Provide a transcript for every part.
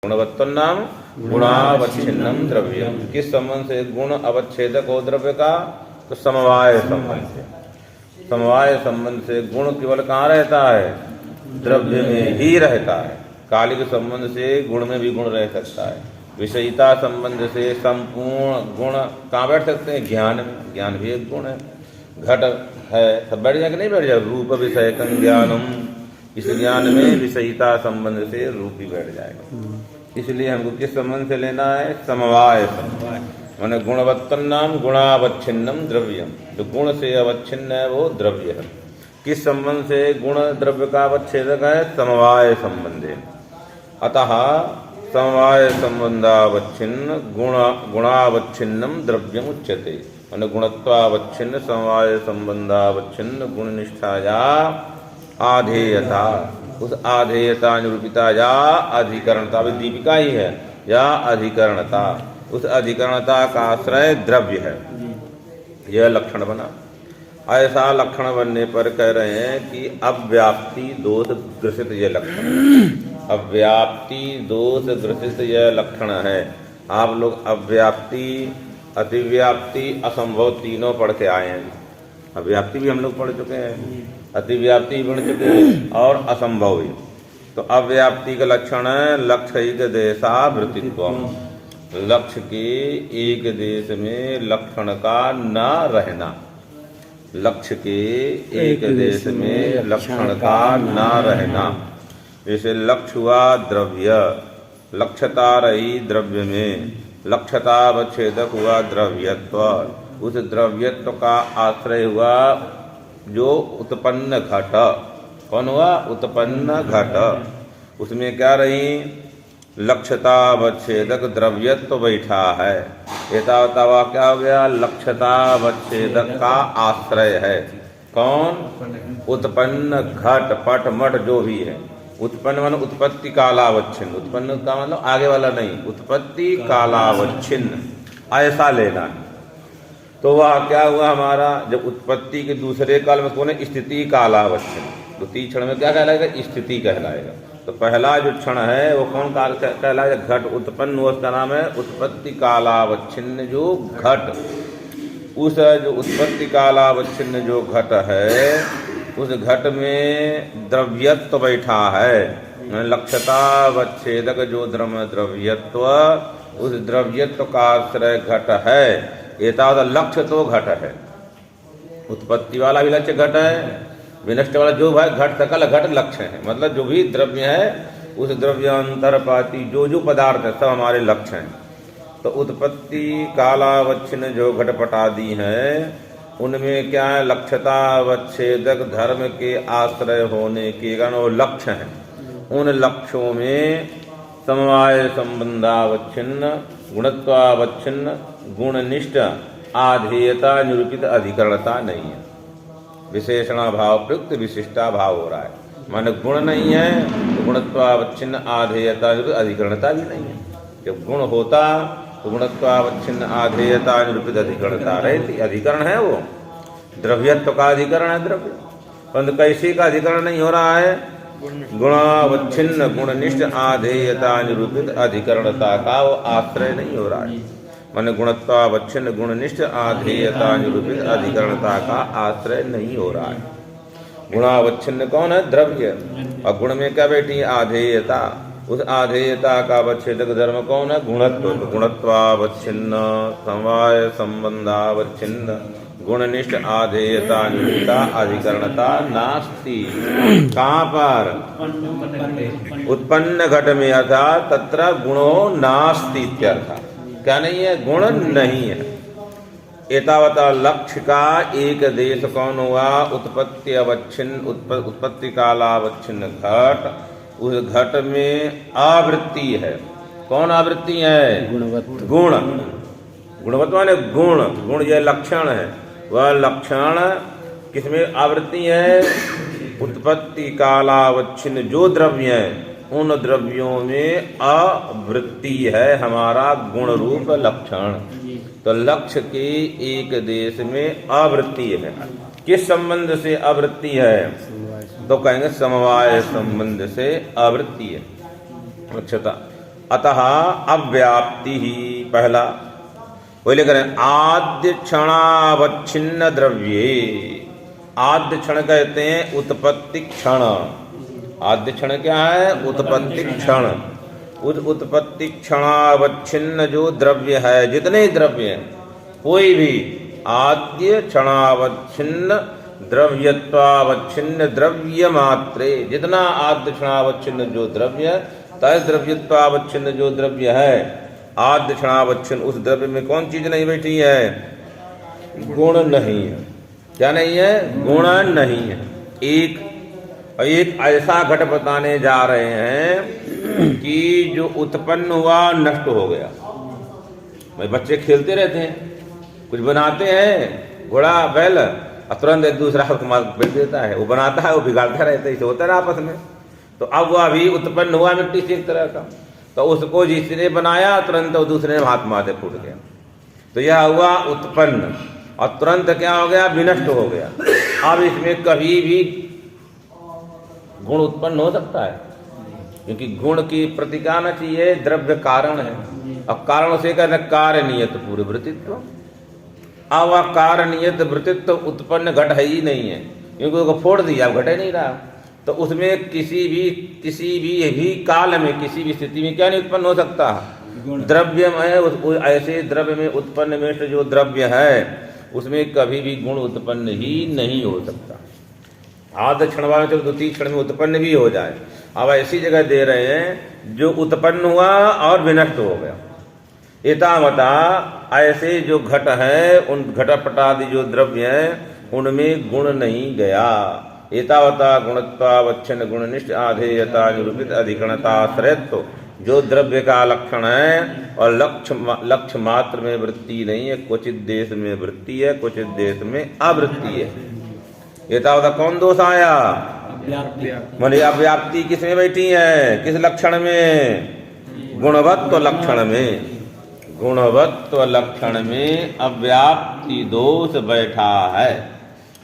गुणवत्तम नाम गुणावच्छिन्नम द्रव्यम। किस संबंध से गुण अवच्छेदक हो द्रव्य का? तो समवाय संबंध से। समवाय संबंध से गुण केवल कहाँ रहता है? द्रव्य में ही रहता है। कालिक संबंध से गुण में भी गुण रह सकता है। विषयिता संबंध से संपूर्ण गुण कहाँ बैठ सकते हैं? ज्ञान में। ज्ञान भी एक गुण है। घट है, सब बैठ जाए कि नहीं बैठ जाए? रूप विषय ज्ञानम, इस ज्ञान में विषयिता संबंध से रूप ही बैठ जाएगा। इसलिए हमको किस संबंध से लेना है? समवाय संबंध। माने गुणवत्तम नाम गुणावच्छिन्नम द्रव्यम। जो गुण से अवच्छिन्न है वो द्रव्य है। किस संबंध से गुण द्रव्य का अवच्छेदक है? समवाय संबंधे। अतः समवाय संबंधावच्छिन्न गुणावच्छिन्नम द्रव्यम उच्यते। माने गुणत्वावच्छिन्न समवाय संबंधावच्छिन्न गुणनिष्ठाया आधेयता, उस आधेयता निरूपिता या अधिकरणता, भी दीपिका ही है, या अधिकरणता, उस अधिकरणता का आश्रय द्रव्य है। यह लक्षण बना। ऐसा लक्षण बनने पर कह रहे हैं कि अव्याप्ति दोष ग्रसित यह लक्षण है। अव्याप्ति दोष ग्रसित यह लक्षण है। आप लोग अव्याप्ति, अतिव्याप्ति, असंभव तीनों पढ़ के आए हैं। अव्याप्ति भी हम लोग पढ़ चुके हैं, अतिव्याप्ति पढ़ चुके हैं, और असंभव भी। तो अव्याप्ति का लक्षण है लक्ष्य एक देशावृत्तित्व। लक्ष्य के एक देश में लक्षण का न रहना। लक्ष्य के एक देश में लक्षण का न रहना। जैसे लक्ष्य हुआ द्रव्य, लक्ष्यता रही द्रव्य में, लक्ष्यतावच्छेदक हुआ द्रव्यत्व। उस द्रव्यत्व का आश्रय हुआ जो उत्पन्न घट। कौन हुआ? उत्पन्न घट। उसमें क्या रही? लक्ष्यतावच्छेदक द्रव्यत्व बैठा है। एतावता क्या हो गया? लक्ष्यतावच्छेदक का आश्रय है। कौन? उत्पन्न घट, पट, मठ जो भी है। उत्पन्न मान उत्पत्ति कालावच्छिन्न। उत्पन्न का मतलब आगे वाला नहीं, उत्पत्ति कालावच्छिन्न, ऐसा लेना है। तो वह क्या हुआ हमारा? जब उत्पत्ति के दूसरे काल में कौन है? स्थिति कालावच्छिन्न। द्वितीय क्षण में क्या कहलाएगा? स्थिति कहलाएगा। तो पहला जो क्षण है वो कौन काल कहलाएगा? घट उत्पन्न हुआ, उसका नाम है उत्पत्ति कालावच्छिन्न जो घट। उस जो उत्पत्ति कालावच्छिन्न जो घट है, उस घट में द्रव्यत्व बैठा है। लक्ष्यतावच्छेदक जो द्रव्यत्व, उस द्रव्यत्व का आश्रय घट है। एतावता लक्ष्य तो घट है। उत्पत्ति वाला भी लक्ष्य घट है, विनष्ट वाला जो भाई घट, सकल घट लक्ष्य है। मतलब जो भी द्रव्य है, उस द्रव्य अंतरपाती जो जो पदार्थ है सब हमारे लक्ष्य हैं। तो उत्पत्ति कालावच्छिन्न जो घटपटादि है, उनमें क्या है? लक्ष्यतावच्छेदक धर्म के आश्रय होने के कारण वो लक्ष्य हैं। उन लक्ष्यों में समवाय संबंधावच्छिन्न, गुणत्वावच्छिन्न, गुणनिष्ठ, आधेयता निरूपित अधिकरणता नहीं है। विशेषणा भाव प्रयुक्त विशिष्टा भाव हो रहा है। माने गुण नहीं है तो गुणत्वावच्छिन्न, आधेयता निरूपित अधिकरणता भी नहीं है। जब गुण होता तो गुणत्वावच्छिन्न, आधेयता निरूपित अधिकरणता रहती। अधिकरण है वो, द्रव्यत्व का अधिकरण है द्रव्य। परंतु कैसे का अधिकरण नहीं हो रहा है? गुणावच्छिन्न, गुणनिष्ठ, आधेयता निरूपित अधिकरणता का वो आश्रय नहीं हो रहा है। माने गुणत्वावच्छिन्न, गुणनिष्ठ, आधेयता निरूपित अधिकरणता का आश्रय नहीं हो रहा है। गुणावच्छिन्न कौन है? द्रव्य। और गुण में क्या बैठी? आधेयता। उस आधेयता का अवच्छेदक धर्म कौन है? गुणत्व। तो गुणत्वावच्छिन्न, समवाय संबंधावच्छिन्न, गुणनिष्ठ, आधेयता निरूपिता अधिकरणता नास्ति। कहाँ पर? उत्पन्न घट में, अर्थात तत्र गुणो नास्ति इत्यर्थ। क्या नहीं है? गुण नहीं है। एतावता लक्ष्य का एक देश कौन हुआ? उत्पत्ति अवच्छिन्न, उत्पत्ति कालावच्छिन्न घट। उस घट में आवृत्ति है। कौन आवृत्ति है? गुण। गुणवत्त माने गुण। गुण यह लक्षण है। वह लक्षण किसमें आवृत्ति है? उत्पत्ति कालावच्छिन्न जो द्रव्य है, उन द्रव्यों में आवृत्ति है हमारा गुण रूप लक्षण। तो लक्ष्य के एक देश में आवृत्ति है। किस संबंध से आवृत्ति है? तो कहेंगे समवाय संबंध से आवृत्ति है। लक्ष्यता अतः अव्याप्ति ही पहला बोले करें आद्य क्षणावच्छिन्न द्रव्ये। आद्य क्षण कहते हैं उत्पत्ति क्षण। आद्य क्षण क्या है? उत्पत्ति क्षण। उस उत्पत्ति क्षणावच्छिन्न जो द्रव्य है, जितने द्रव्य हैं, कोई भी आद्य क्षणावच्छिन्न द्रव्यत्वावच्छिन्न द्रव्य मात्रे, जितना आद्य क्षणावच्छिन्न जो द्रव्य है, तय द्रव्यत्वावच्छिन्न जो द्रव्य है, आद्य क्षणावच्छिन्न उस द्रव्य में कौन चीज नहीं बैठी है? गुण नहीं है। क्या नहीं है? गुण नहीं है। एक ऐसा घट बताने जा रहे हैं कि जो उत्पन्न हुआ नष्ट हो गया। भाई बच्चे खेलते रहते हैं, कुछ बनाते हैं, घोड़ा बैल, तुरंत एक दूसरा बेच देता है, वो बनाता है, वो बिगाड़ता रहता है, इसे होता है आपस में। तो अब वह अभी उत्पन्न हुआ मिट्टी से एक तरह का, तो उसको जिसने बनाया तुरंत वो दूसरे ने हाथ मारते फूट गया। तो यह हुआ उत्पन्न, और तुरंत क्या हो गया? विनष्ट हो गया। अब इसमें कभी भी गुण उत्पन्न हो सकता है, क्योंकि गुण की प्रतीक आना चाहिए, द्रव्य कारण है। अब कारण से कहना कार्य नियत पूर्व वृत्तित्व। अब वह कार्य नियत वृत्तित्व उत्पन्न घट है ही नहीं है, क्योंकि उसको फोड़ दिया, अब घट ही नहीं रहा। तो उसमें किसी भी काल में, किसी भी स्थिति में क्या नहीं उत्पन्न हो सकता? द्रव्य में। ऐसे द्रव्य में उत्पन्न में जो द्रव्य है उसमें कभी भी गुण उत्पन्न ही नहीं हो सकता। आद्य क्षण वाले चलो द्वितीय क्षण में उत्पन्न भी हो जाए। अब ऐसी जगह दे रहे हैं जो उत्पन्न हुआ और विनष्ट हो गया। एतावता ऐसे जो घट है, उन घटपटादि जो द्रव्य है उनमें गुण नहीं गया। एतावता गुणत्वावच्छिन्न गुणनिष्ठ आधेयता निरूपित अधिकरणताश्रयत्व जो द्रव्य का लक्षण है, और लक्ष्य मात्र में वृत्ति नहीं है, क्वचित देश में वृत्ति है, क्वचित देश में अवृत्ति है। एतावता कौन दोष आया? माने अव्याप्ति किसमें बैठी है? किस लक्षण में? गुणवत्व लक्षण में। गुणवत्व लक्षण में अव्याप्ति दोष बैठा है।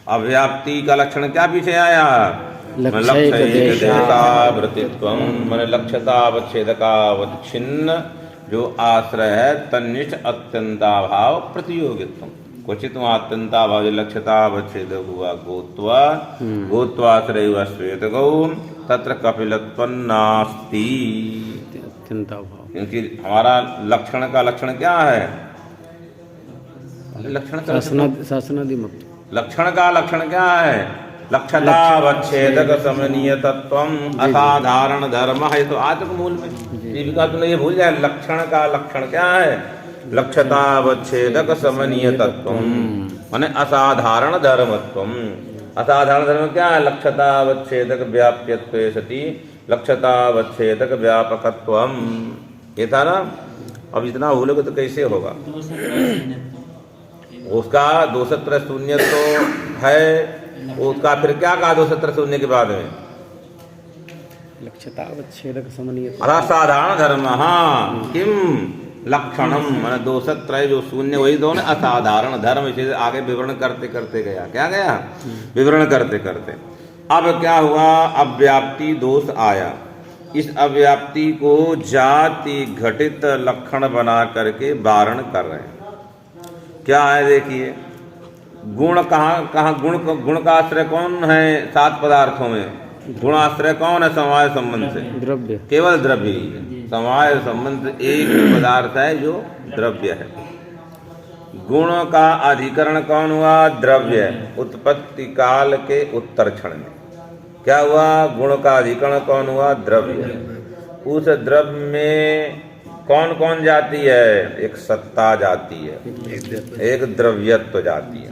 अव्याप्ति का लक्षण क्या पीछे आया? लक्ष्यवृत्तित्वं, माने लक्ष्यतावच्छेदकावच्छिन्न जो आश्रय है, तन्निष्ठ अत्यंताभाव प्रतियोगित्वं। क्वचित अत्यंताभाव लक्ष्यतावच्छेद हुआ गोत्वा, गोत्वाश्रय हुआ श्वेत गौ, तत्र कपिलत्वं नास्ति। अत्यंताभाव, क्योंकि हमारा लक्षण का लक्षण क्या है? लक्षण का लक्षण क्या है? लक्षतावच्छेदक समनीय तत्वम असाधारण धर्म है। तो आज तक मूल में जीविका तो नहीं भूल जाए। लक्षण का लक्षण क्या है? लक्षतावच्छेदक समनीय तत्वम, माने असाधारण धर्मत्वम। असाधारण धर्म क्या है? लक्षतावच्छेदक व्याप्यत्व सति लक्षतावच्छेदक व्यापकत्वम। ये था ना। अब इतना भूलोगे तो कैसे होगा? उसका दोषत्र शून्य तो है, उसका फिर क्या कहा दोषत्र शून्य के बाद में? लक्षतावच्छेदक समनीय असाधारण धर्म। हाँ, किम लक्षणम, माने दोषत्रय जो शून्य वही दोनों असाधारण धर्म। इसे आगे विवरण करते करते गया। क्या गया? विवरण करते करते। अब क्या हुआ? अव्याप्ति दोष आया। इस अव्याप्ति को जाति घटित लक्षण बना करके वारण कर रहे हैं। क्या है देखिए, गुण कहाँ गुण का आश्रय कौन है? 7 पदार्थों में गुणाश्रय कौन है? समवाय संबंध से द्रव्य, केवल द्रव्य ही है। समवाय संबंध एक पदार्थ है जो द्रव्य है। गुण का अधिकरण कौन हुआ? द्रव्य। उत्पत्ति काल के उत्तर क्षण में क्या हुआ? गुण का अधिकरण कौन हुआ? द्रव्य। उस द्रव्य में कौन कौन जाती है? एक सत्ता जाती है, एक द्रव्यत्व जाती है।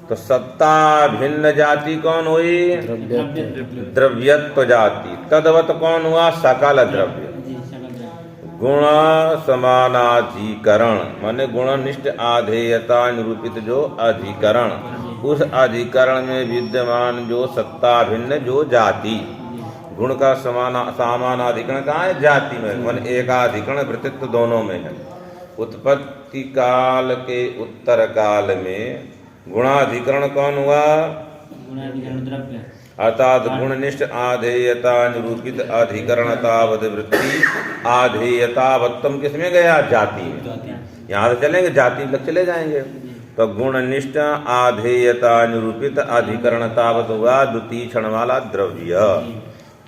तो सत्ता भिन्न जाति कौन हुई? द्रव्यत्व जाति। तदवत कौन हुआ? सकल द्रव्य। गुण समानाधिकरण, माने गुणनिष्ठ आधेयता निरूपित जो अधिकरण, उस अधिकरण में विद्यमान जो सत्ता भिन्न जो जाति। गुण का समानाधिकरण कहाँ है? जाति में, मान एकाधिकरण वृत्तित्व दोनों में है। उत्पत्ति काल के उत्तर काल में गुणाधिकरण कौन हुआ? अर्थात गुणनिष्ठ आधेयता निरूपित अधिकरणतावद वृत्ति आधेयतावत्तम किसमें गया? जाति में। यहाँ से चलेंगे जाति तक चले जाएंगे। तो गुणनिष्ठ आधेयता निरूपित अधिकरणतावत हुआ द्वितीय क्षण वाला द्रव्य।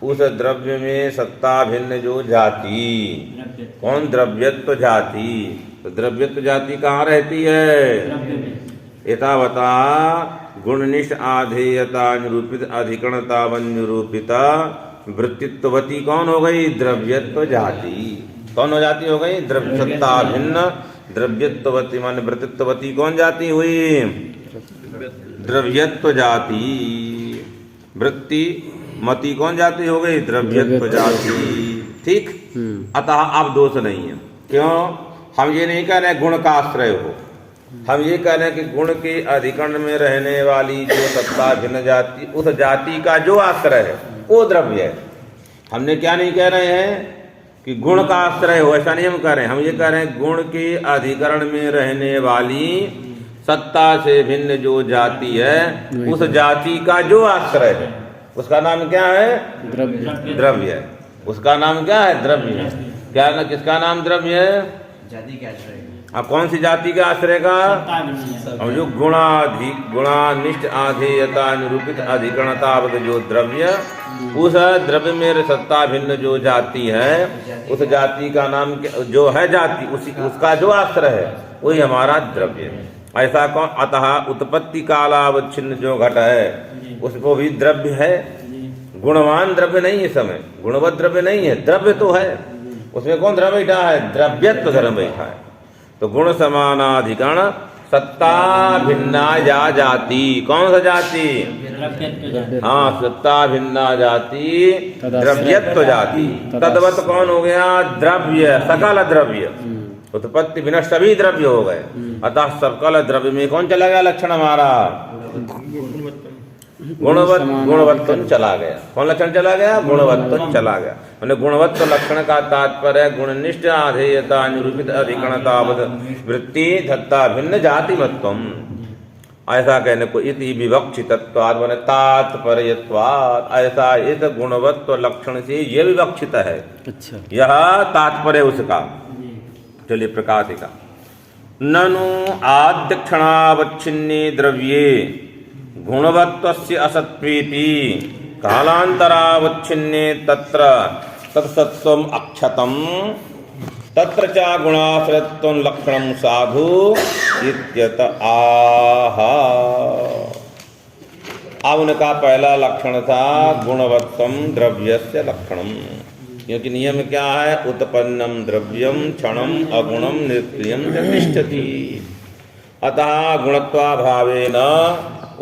उस द्रव्य में सत्ता भिन्न जो जाति, कौन? द्रव्यत्व जाति। तो द्रव्यत्व जाति कहाँ रहती है? एतावता गुणनिष्ठ आधेयता निरूपित अधिकरणतावन निरूपिता वृत्तित्ववती कौन हो गई? द्रव्यत्व जाति। कौन हो जाती हो गई? सत्ता भिन्न द्रव्यत्ववती मान वृत्तित्ववती कौन जाति हुई? द्रव्यत्व जाति। वृत्ति मति कौन जाति हो गई? द्रव्यत्व जाति। ठीक। अतः अब दोष नहीं है। क्यों? हम ये नहीं कह रहे गुण का आश्रय हो, हम ये कह रहे हैं कि गुण के अधिकरण में रहने वाली जो सत्ता भिन्न जाति, उस जाति का जो आश्रय है वो द्रव्य है। हमने क्या नहीं कह रहे हैं कि गुण का आश्रय हो, ऐसा नहीं हम कह रहे हैं। हम ये कह रहे हैं गुण के अधिकरण में रहने वाली सत्ता से भिन्न जो जाति है, उस जाति का जो आश्रय है उसका नाम क्या है? द्रव्य है। उसका नाम क्या है? द्रव्य है। क्या ना, किसका नाम द्रव्य है? जाति के आश्रय। अब कौन सी जाति के आश्रय का? अब जो गुणानिष्ठ आधेयता निरूपित अधिकरणतावद जो द्रव्य, उस द्रव्य में सत्ता भिन्न जो जाति है, उस जाति का नाम जो है जाति, उसका जो आश्रय है वही हमारा द्रव्य है। ऐसा कौन? अतः उत्पत्ति कालावच्छिन्न जो घट है उसको भी द्रव्य है। गुणवान द्रव्य नहीं है, समय गुणवत द्रव्य नहीं है, द्रव्य तो है। उसमें कौन धर्म बैठा है? द्रव्यत्व धर्म बैठा है। तो गुण समानाधिकरण सत्ता भिन्ना या जाति, कौन सा जाति? हाँ, सत्ता भिन्ना जाति द्रव्यत्व जाति। तद्वत कौन हो गया? द्रव्य, सकल द्रव्य। उत्पत्ति विनष्ट सभी द्रव्य हो गए। अतः सकल द्रव्य में कौन चला गया? लक्षण हमारा गुणवत्व चला गया। कौन लक्षण चला गया? गुणवत्व चला गया। मैंने गुणवत्व लक्षण का तात्पर्य गुणनिष्ठ आधेयता निरूपित अधिकरणतावद वृत्ति धत्ता भिन्न जाति मत्वम। ऐसा कहने को इति विवक्षितत्वात् माने तात्पर्यत्वात्, ऐसा इस गुणवत्व लक्षण से ये विवक्षित है। अच्छा, यह तात्पर्य उसका। चलिए प्रकाशिका। ननु आद्यक्षणावच्छिन्ने द्रव्ये गुणवत्वस्य असत्वेपि कालांतरावच्छिन्ने तत्र तत्सत्वम अक्षतम तत्र च गुणाश्रयत्वं लक्षणं साधु इत्यत आह। अब उनका पहला लक्षण था गुणवत्तम द्रव्यस्य लक्षणम, क्योंकि नियम क्या है? उत्पन्नम द्रव्यम क्षणम अगुणम निष्क्रियम च तिष्ठति। अतः गुणत्वाभावेन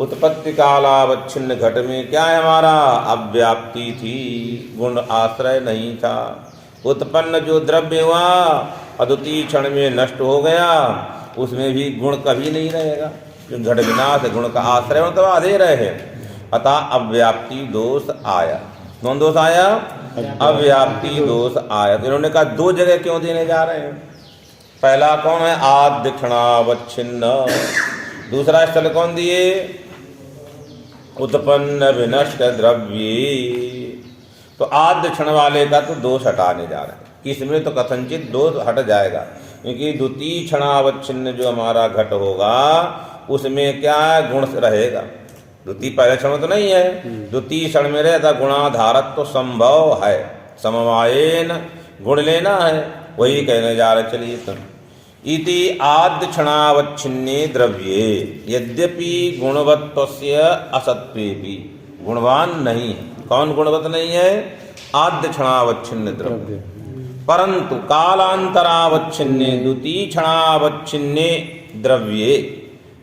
उत्पत्ति कालावच्छिन्न घट में क्या है? हमारा अव्याप्ति थी, गुण आश्रय नहीं था। उत्पन्न जो द्रव्य हुआ अद्वितीय क्षण में नष्ट हो गया, उसमें भी गुण कभी नहीं रहेगा। घट विनाश गुण का आश्रय तो आधे रहे। अतः अव्याप्ति दोष आया। कौन दोष आया? अव्याप्ति दोष आया। तो इन्होंने कहा दो जगह क्यों देने जा रहे हैं? पहला कौन है? आद्य क्षणावच्छिन्न। दूसरा स्थल कौन दिए? उत्पन्न विनष्ट द्रव्ये। तो आद्य क्षण वाले का तो दोष हटाने जा रहे हैं। किसमें तो कथनचित दोष हट जाएगा, क्योंकि द्वितीय क्षणावच्छिन्न जो हमारा घट होगा उसमें क्या गुण रहेगा? द्वितीय पहले क्षण तो नहीं है, द्वितीय क्षण में रहता गुणाधारत्व तो संभव है। समवायेन गुण लेना है, वही कहने जा रहे। चलिए तो इति आद्य क्षणावच्छिन्ने द्रव्ये यद्यपि गुणवत्वस्य असत्वेपि, गुणवान नहीं है। कौन गुणवत नहीं है? आद्य क्षणावच्छिन्न द्रव्य। परंतु कालांतरावच्छिन्ने द्वितीय क्षणावच्छिन्ने द्रव्ये,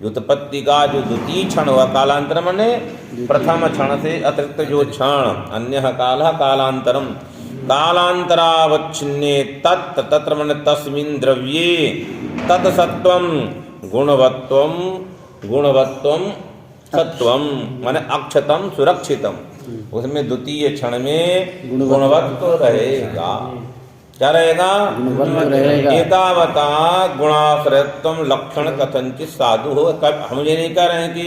उत्पत्ति का जो द्वितीय क्षण हुआ, कालांतर माने प्रथम क्षण से अतिरिक्त जो क्षण, अन्य काल कालांतरम, कालांतरावच्छिन्ने तत् तत्र माने तस्मिन् द्रव्ये तत्सत्वं गुणवत्वं गुणवत्वं सत्वं माने अक्षतम सुरक्षितम। उसमें द्वितीय क्षण में गुणवत्व रहेगा। क्या रहेगा? एतावता गुणाश्रयत्वं लक्षण कथनचित साधु हो। हम ये नहीं कह रहे हैं कि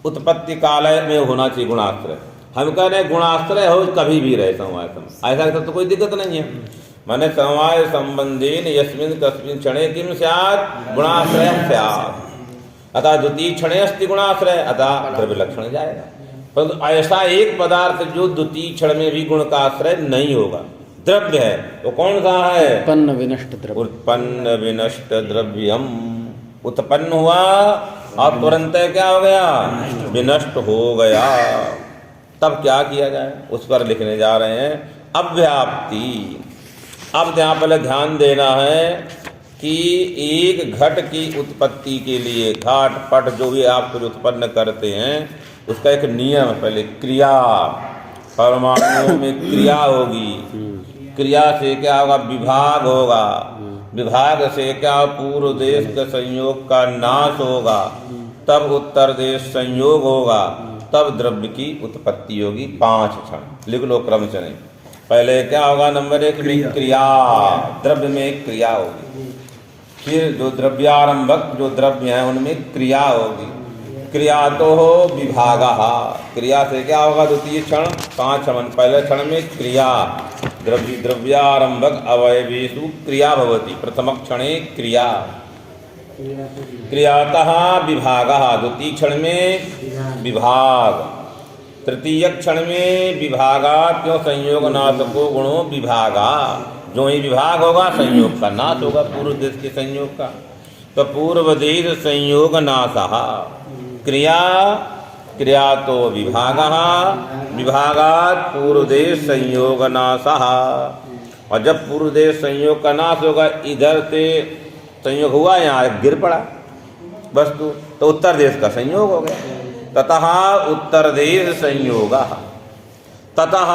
उत्पत्ति काल में होना चाहिए गुणाश्रय। हम कह रहे गुणाश्रय हो कभी भी रहे समवाय ऐसा तो कोई दिक्कत नहीं है। माने समवाय संबंधीन यस्मिन् कस्मिन् क्षणे किम स्यात् गुणाश्रय स्यात्, अतः द्वितीय क्षणे अस्ति गुणाश्रय, अतः द्रव्य लक्षण जाएगा। परंतु ऐसा एक पदार्थ जो द्वितीय क्षण में भी गुण का आश्रय नहीं होगा, द्रव्य है, वो कौन सा है? उत्पन्न विनष्ट द्रव्य। उत्पन्न विनष्ट द्रव्यम, उत्पन्न हुआ और तुरंत क्या हो गया? विनष्ट हो गया। तब क्या किया जाए उस पर लिखने जा रहे हैं अव्याप्ति। अब यहाँ पहले ध्यान देना है कि एक घट की उत्पत्ति के लिए घाट पट जो भी आप कुछ उत्पन्न करते हैं उसका एक नियम है, पहले क्रिया, परमाणुओं में क्रिया होगी, क्रिया से क्या होगा? विभाग होगा, विभाग से क्या पूर्व देश के संयोग का नाश होगा, तब उत्तर देश संयोग होगा, तब द्रव्य की उत्पत्ति होगी। 5 क्षण लिख लो क्रम से, नहीं पहले क्या होगा? नंबर 1 में क्रिया, द्रव्य में क्रिया होगी, फिर जो द्रव्यारंभक जो द्रव्य है उनमें क्रिया होगी, क्रिया तो हो विभागा, क्रिया से क्या होगा? द्वितीय क्षण 5 क्षण, पहले क्षण में क्रिया, द्रव्यारंभक अवयवेषु क्रिया भवति, प्रथम क्षणे क्रिया, क्रियातः विभागः, द्वितीय क्षण में विभाग, तृतीय क्षण में विभागात् क्यों संयोग नाशको गुणो विभागा, जो ही विभाग होगा संयोग का नाश होगा, पूर्व देश के संयोग का, तो पूर्व देश संयोग नाशः, क्रिया, क्रिया तो विभागः, विभागात् पूर्व देश संयोग नाशः। और जब पूर्व देश संयोग का नाश होगा, इधर से संयोग हुआ, यहाँ गिर पड़ा वस्तु, तो उत्तर देश का संयोग हो गया, ततः उत्तर देश संयोग, ततः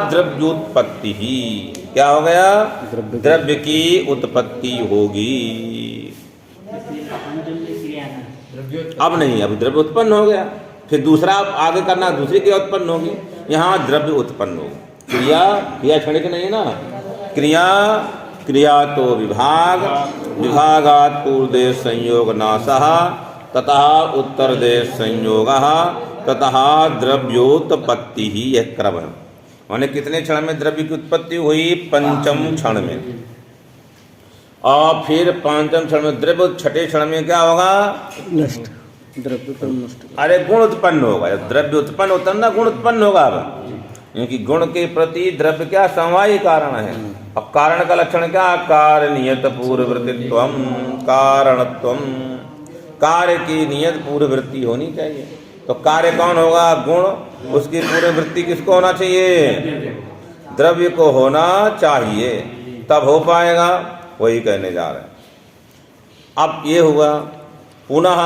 द्रव्योत्पत्ति ही क्या हो गया? द्रव्य की उत्पत्ति होगी। अब नहीं, अब द्रव्य उत्पन्न हो गया, फिर दूसरा आगे करना, दूसरी क्रिया उत्पन्न होगी, यहाँ द्रव्य उत्पन्न होगी। क्रिया, क्रिया क्षणिक नहीं ना, क्रिया, क्रिया तो विभाग, विभागात् पूर्व देश संयोग नाशः, ततः उत्तर देश संयोगः, ततः द्रव्योत्पत्ति ही, यह क्रम है। माने कितने क्षण में द्रव्य की उत्पत्ति हुई? 5वें क्षण में, और फिर 5वें क्षण में द्रव्य, 6ठे क्षण में क्या होगा? नष्ट, द्रव्य तो नष्ट, अरे गुण उत्पन्न होगा। जब द्रव्य उत्पन्न होता है ना, गुण उत्पन्न होगा। अब क्योंकि गुण के प्रति द्रव्य क्या? समवायी कारण है। अब कारण का लक्षण क्या? कारणीयत पूर्ववृत्तित्वम, कारणत्वम, कार्य की नियत पूर्ववृत्ति होनी चाहिए। तो कार्य कौन होगा? गुण, उसकी पूर्ववृत्ति किसको होना चाहिए? द्रव्य को होना चाहिए, तब हो पाएगा। वही कहने जा रहे हैं। अब ये हुआ पुनः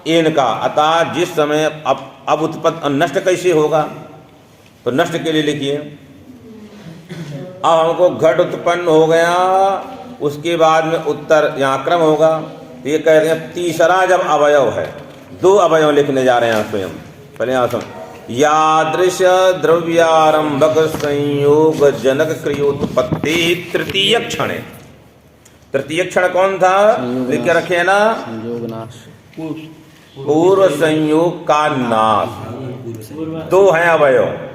इनका, अतः जिस समय अब उत्पत्ति नष्ट कैसे होगा? तो नष्ट के लिए लिखिए, अब हमको घट उत्पन्न हो गया, उसके बाद में उत्तर यहाँ क्रम होगा। तो ये कहते हैं तीसरा जब अवयव है, 2 अवयव लिखने जा रहे हैं स्वयं। पहले यहाँ सुन, यादृश द्रव्यारंभक संयोग जनक क्रियोत्पत्ति तृतीय क्षण। तृतीय क्षण कौन था? लिख के रखे ना, संयोग नाश, पूर्व संयोग का नाश। 2 हैं अवयव।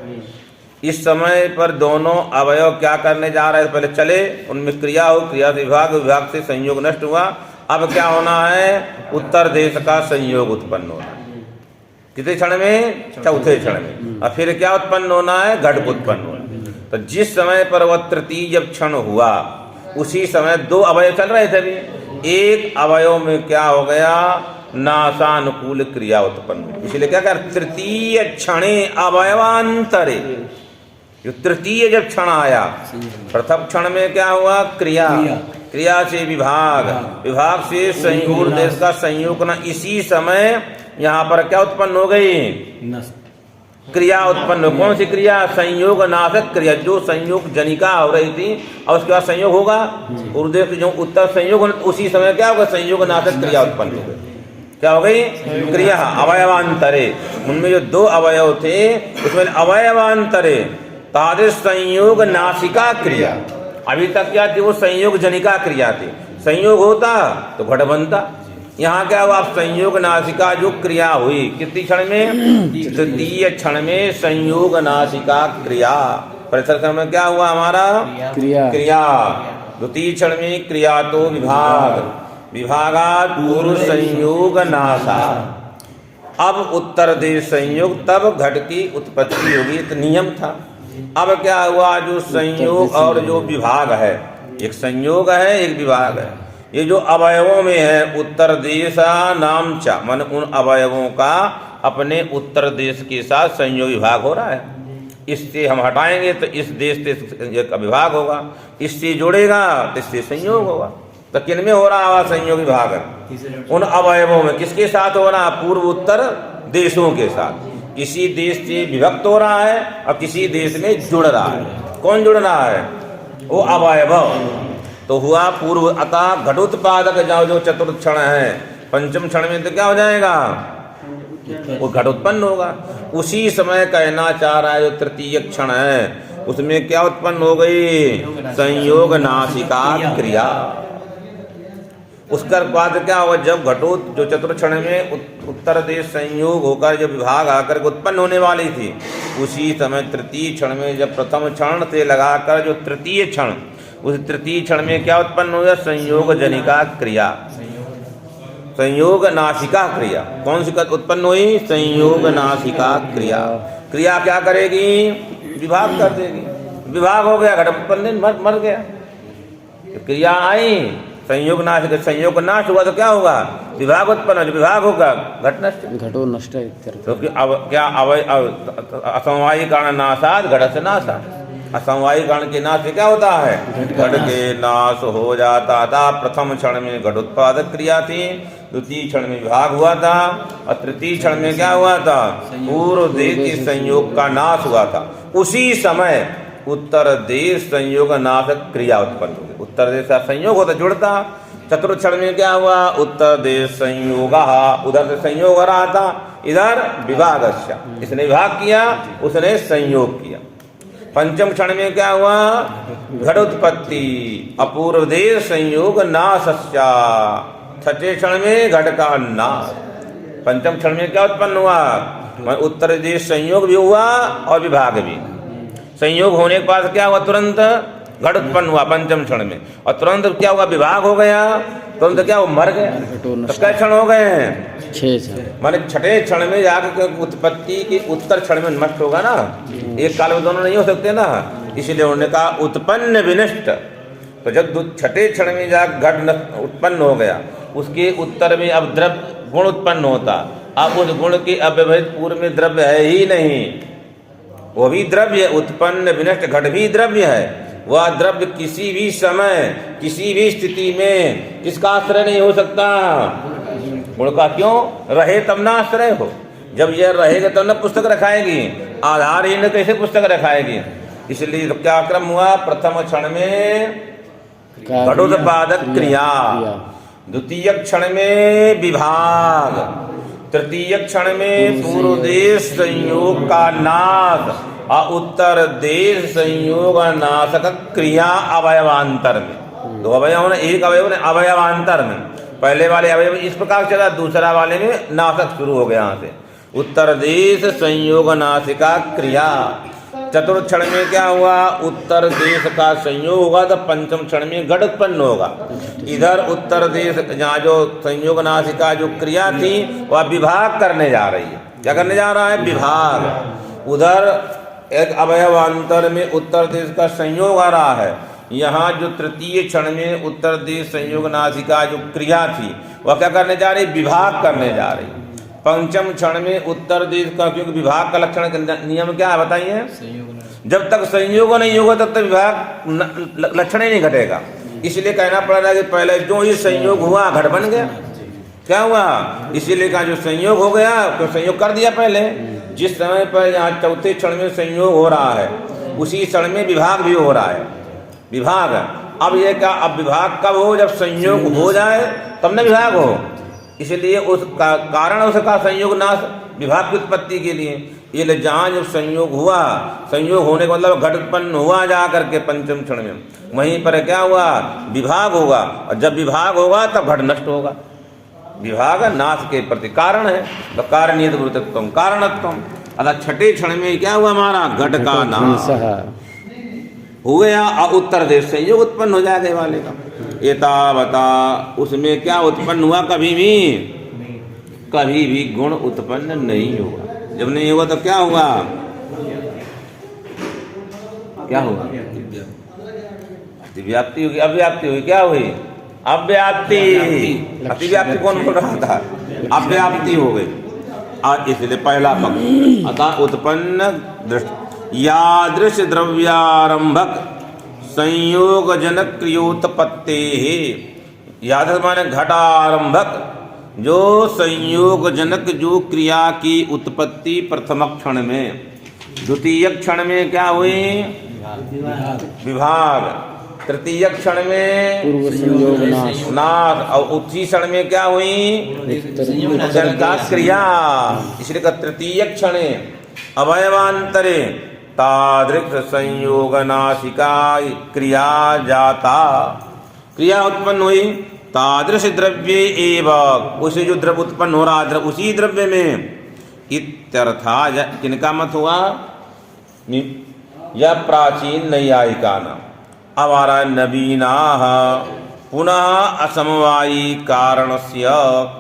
इस समय पर दोनों अवयव क्या करने जा रहे हैं? पहले चले, उनमें क्रिया हो, क्रिया से विभाग, विभाग से संयोग नष्ट हुआ। अब क्या होना है? उत्तर देश का संयोग उत्पन्न होना है। कितने क्षण में? 4थे क्षण में। और फिर क्या उत्पन्न होना है? घट उत्पन्न होना है। तो जिस समय पर वह तृतीय जब क्षण हुआ, उसी समय 2 अवयव चल रहे थे अभी। एक अवयव में क्या हो गया? नाशानुकूल क्रिया उत्पन्न। इसलिए क्या कर, तृतीय क्षणे अवयवांतरे, जो तृतीय जब क्षण आया, प्रथम क्षण में क्या हुआ? क्रिया, क्रिया से विभाग, विभाग से संयोग, देश का संयोग ना। इसी समय यहाँ पर क्या उत्पन्न हो गई? क्रिया उत्पन्न। कौन सी क्रिया? संयोग नाशक क्रिया, जो संयोग जनिका हो रही थी और उसके बाद संयोग होगा, उर्देश जो उत्तर संयोग, उसी समय क्या होगा? संयोग नाशक क्रिया उत्पन्न हो गई। क्या हो गई? क्रिया अवयवांतरे। उनमें जो 2 अवयव थे उसमें अवयवांतरे तादृश संयोग नासिका क्रिया। अभी तक क्या थी? वो संयोग जनिका क्रिया थी। संयोग होता तो घट बनता, यहाँ क्या हुआ? संयोग नासिका जो क्रिया हुई कितनी क्षण में? तृतीय क्षण में संयोग नासिका क्रिया। परिसर क्षण में क्या हुआ हमारा? क्रिया क्रिया। द्वितीय क्षण में क्रिया तो विभाग, विभागात पूर्व संयोग नासा। अब उत्तर देश संयोग, तब घट की उत्पत्ति होगी, तो नियम था। अब क्या हुआ? जो संयोग और जो विभाग है, एक संयोग है एक विभाग है। ये जो अवयवों में है, उत्तर देशा नाम चा, मन उन अवयवों का अपने उत्तर देश के साथ संयोग विभाग हो रहा है। इससे हम हटाएंगे तो इस देश से का विभाग होगा, इससे जुड़ेगा तो इससे संयोग होगा। तो किन में हो रहा है संयोग विभाग? उन अवयवों में। किसके साथ हो रहा? पूर्व उत्तर देशों के साथ। किसी देश से विभक्त हो रहा है और किसी देश में जुड़ रहा है। कौन जुड़ रहा है? वो अवयव। तो हुआ पूर्व। अतः घटोत्पादक जो चतुर्थ क्षण है, पंचम क्षण में तो क्या हो जाएगा? वो घट उत्पन्न होगा। उसी समय कहना चाह रहा है जो तृतीय क्षण है, उसमें क्या उत्पन्न हो गई? संयोग नासिका क्रिया। उसका बाद क्या होगा? जब घटोत जो चतुर्थ क्षण में उत्तर देश संयोग होकर जब विभाग आकर उत्पन्न होने वाली थी, उसी समय तृतीय क्षण में जब प्रथम क्षण से लगाकर जो तृतीय क्षण, उस तृतीय क्षण में क्या उत्पन्न हुआ? संयोग जनिका क्रिया, संयोग नासिका क्रिया। कौन सी उत्पन्न हुई? संयोग नासिका क्रिया। क्रिया क्या करेगी? विभाग कर देगी। विभाग हो गया, घट उत्पन्न, मर गया। क्रिया आई, संयोग नाश, संयोग नाश हुआ तो क्या होगा? विभाग उत्पन्न। जो विभाग होगा घट नष्ट, घटो नष्ट है। क्योंकि अब क्या असमवायी कारण नाशात घट से नाशा। असमवायी कारण के नाश से क्या होता है? घट के नाश हो जाता था। प्रथम क्षण में घट उत्पादक क्रिया थी, द्वितीय क्षण में विभाग हुआ था, और तृतीय क्षण में क्या हुआ था? पूर्व देश के संयोग का नाश हुआ था। उसी समय उत्तर देश संयोग नाशक क्रिया उत्पन्न हुई। उत्तर देश का संयोग होता, जुड़ता। चतुर्थ क्षण में क्या हुआ? उत्तर देश संयोग, उधर से संयोग हो रहा था, इधर विभाग। इसने विभाग किया, उसने संयोग किया। पंचम क्षण में क्या हुआ? घट उत्पत्ति, अपूर्व देश संयोग नाशस्या। छठे क्षण में घट का नाश। पंचम क्षण में क्या उत्पन्न हुआ? उत्तर देश संयोग भी हुआ और विभाग भी। संयोग होने के बाद क्या हुआ? तुरंत घट उत्पन्न हुआ पंचम क्षण में, और तुरंत क्या हुआ? विभाग हो गया। तुरंत क्या वो मर गया। तो कै क्षण हो गए हैं? 6 क्षण। माने छठे क्षण में जाकर उत्पत्ति की उत्तर क्षण में नष्ट होगा ना। एक काल में दोनों नहीं हो सकते ना, इसलिए उन्होंने कहा उत्पन्न विनष्ट। तो जब छठे क्षण में जाकर घट उत्पन्न हो गया, उसके उत्तर में अब द्रव्य गुण उत्पन्न होता। अब उस गुण के अव्यवहित पूर्व में द्रव्य है ही नहीं, वो भी द्रव्य उत्पन्न विनष्ट। घट भी द्रव्य है। वह द्रव्य किसी भी समय किसी भी स्थिति में किसका आश्रय नहीं हो सकता? गुण का। क्यों? रहे तब ना आश्रय हो। जब यह रहेगा तब न पुस्तक रखाएगी, आधारहीन कैसे पुस्तक रखाएगी? इसलिए तो क्या क्रम हुआ? प्रथम क्षण में घटोत्पादक क्रिया, द्वितीय क्षण में विभाग, तृतीय क्षण में पूर्व देश संयोग का नाश, और उत्तर देश संयोग नाशक क्रिया अवयवांतर में। दो अवयव ने, एक अवयव ने अवयवांतर में। पहले वाले अवयव इस प्रकार चला, दूसरा वाले में नाशक शुरू हो गया। यहाँ से उत्तर देश संयोग नासिका क्रिया। चतुर्थ क्षण में क्या हुआ? उत्तर देश का संयोग होगा तो पंचम क्षण में घट उत्पन्न होगा। इधर उत्तर देश जहाँ जो संयोग नासिका जो क्रिया थी वह विभाग करने जा रही है। क्या करने जा रहा है? विभाग। उधर एक अवयवांतर में उत्तर देश का संयोग आ रहा है। यहाँ जो तृतीय क्षण में उत्तर देश संयोग नासिका जो क्रिया थी वह क्या करने जा रही? विभाग करने जा रही। पंचम क्षण में उत्तर देश का, क्योंकि विभाग का लक्षण नियम क्या है बताइए? जब तक संयोग नहीं होगा तब तक विभाग लक्षण ही नहीं घटेगा। इसलिए कहना पड़ रहा है कि पहले जो ही संयोग हुआ घट बन गया। क्या हुआ? इसीलिए कहा जो संयोग हो गया तो संयोग कर दिया पहले। जिस समय पर यहाँ चौथे क्षण में संयोग हो रहा है उसी क्षण में विभाग भी हो रहा है। विभाग अब ये क्या? अब विभाग कब हो? जब संयोग हो जाए तब न विभाग हो। इसलिए उसका कारण उसका संयोग नाश, विभाग की उत्पत्ति के लिए। ये जहाँ जब संयोग हुआ, संयोग होने का मतलब घट उत्पन्न हुआ जा करके पंचम क्षण में, वहीं पर क्या हुआ? विभाग होगा। और जब विभाग होगा तब घट नष्ट होगा। विभाग नाश के प्रति कारण है, तो कारणीय वृत्तत्व कारणत्व। अतः छठे क्षण में क्या हुआ हमारा घट का नाश हो गया और उत्तर देश संयोग उत्पन्न हो जाएगा ये वाले का। एतावता उसमें क्या उत्पन्न हुआ, कभी भी गुण उत्पन्न नहीं हुआ। जब नहीं हुआ तो क्या हुआ, अतिव्याप्ति होगी, अव्याप्ति हुई, क्या हुई अव्याप्ति। अतिव्याप्ति कौन बोल रहा था, अव्याप्ति हो गई। और इसलिए पहला पक्ष अतः उत्पन्न यादृश द्रव्यारंभक संयोग जनक क्रियोत्पत्ति। यादृश माने घटारंभक, जो संयोग जनक जो क्रिया की उत्पत्ति प्रथम क्षण में, द्वितीय क्षण में क्या हुई विभाग, तृतीय क्षण में नाश, और उसी क्षण में क्या हुई क्रिया। इसलिए का तृतीय क्षण अवयवांतरे तादृक्ष संयोग नाशिका क्रिया जाता, क्रिया उत्पन्न हुई। तादृश द्रव्य एवं, उसे जो द्रव्य उत्पन्न हो रहा उसी द्रव्य में इत्यर्था। किनका मत हुआ, यह प्राचीन नैयायिका नाम। अब आ रहा है नवीना पुनः असमवायी कारणस्य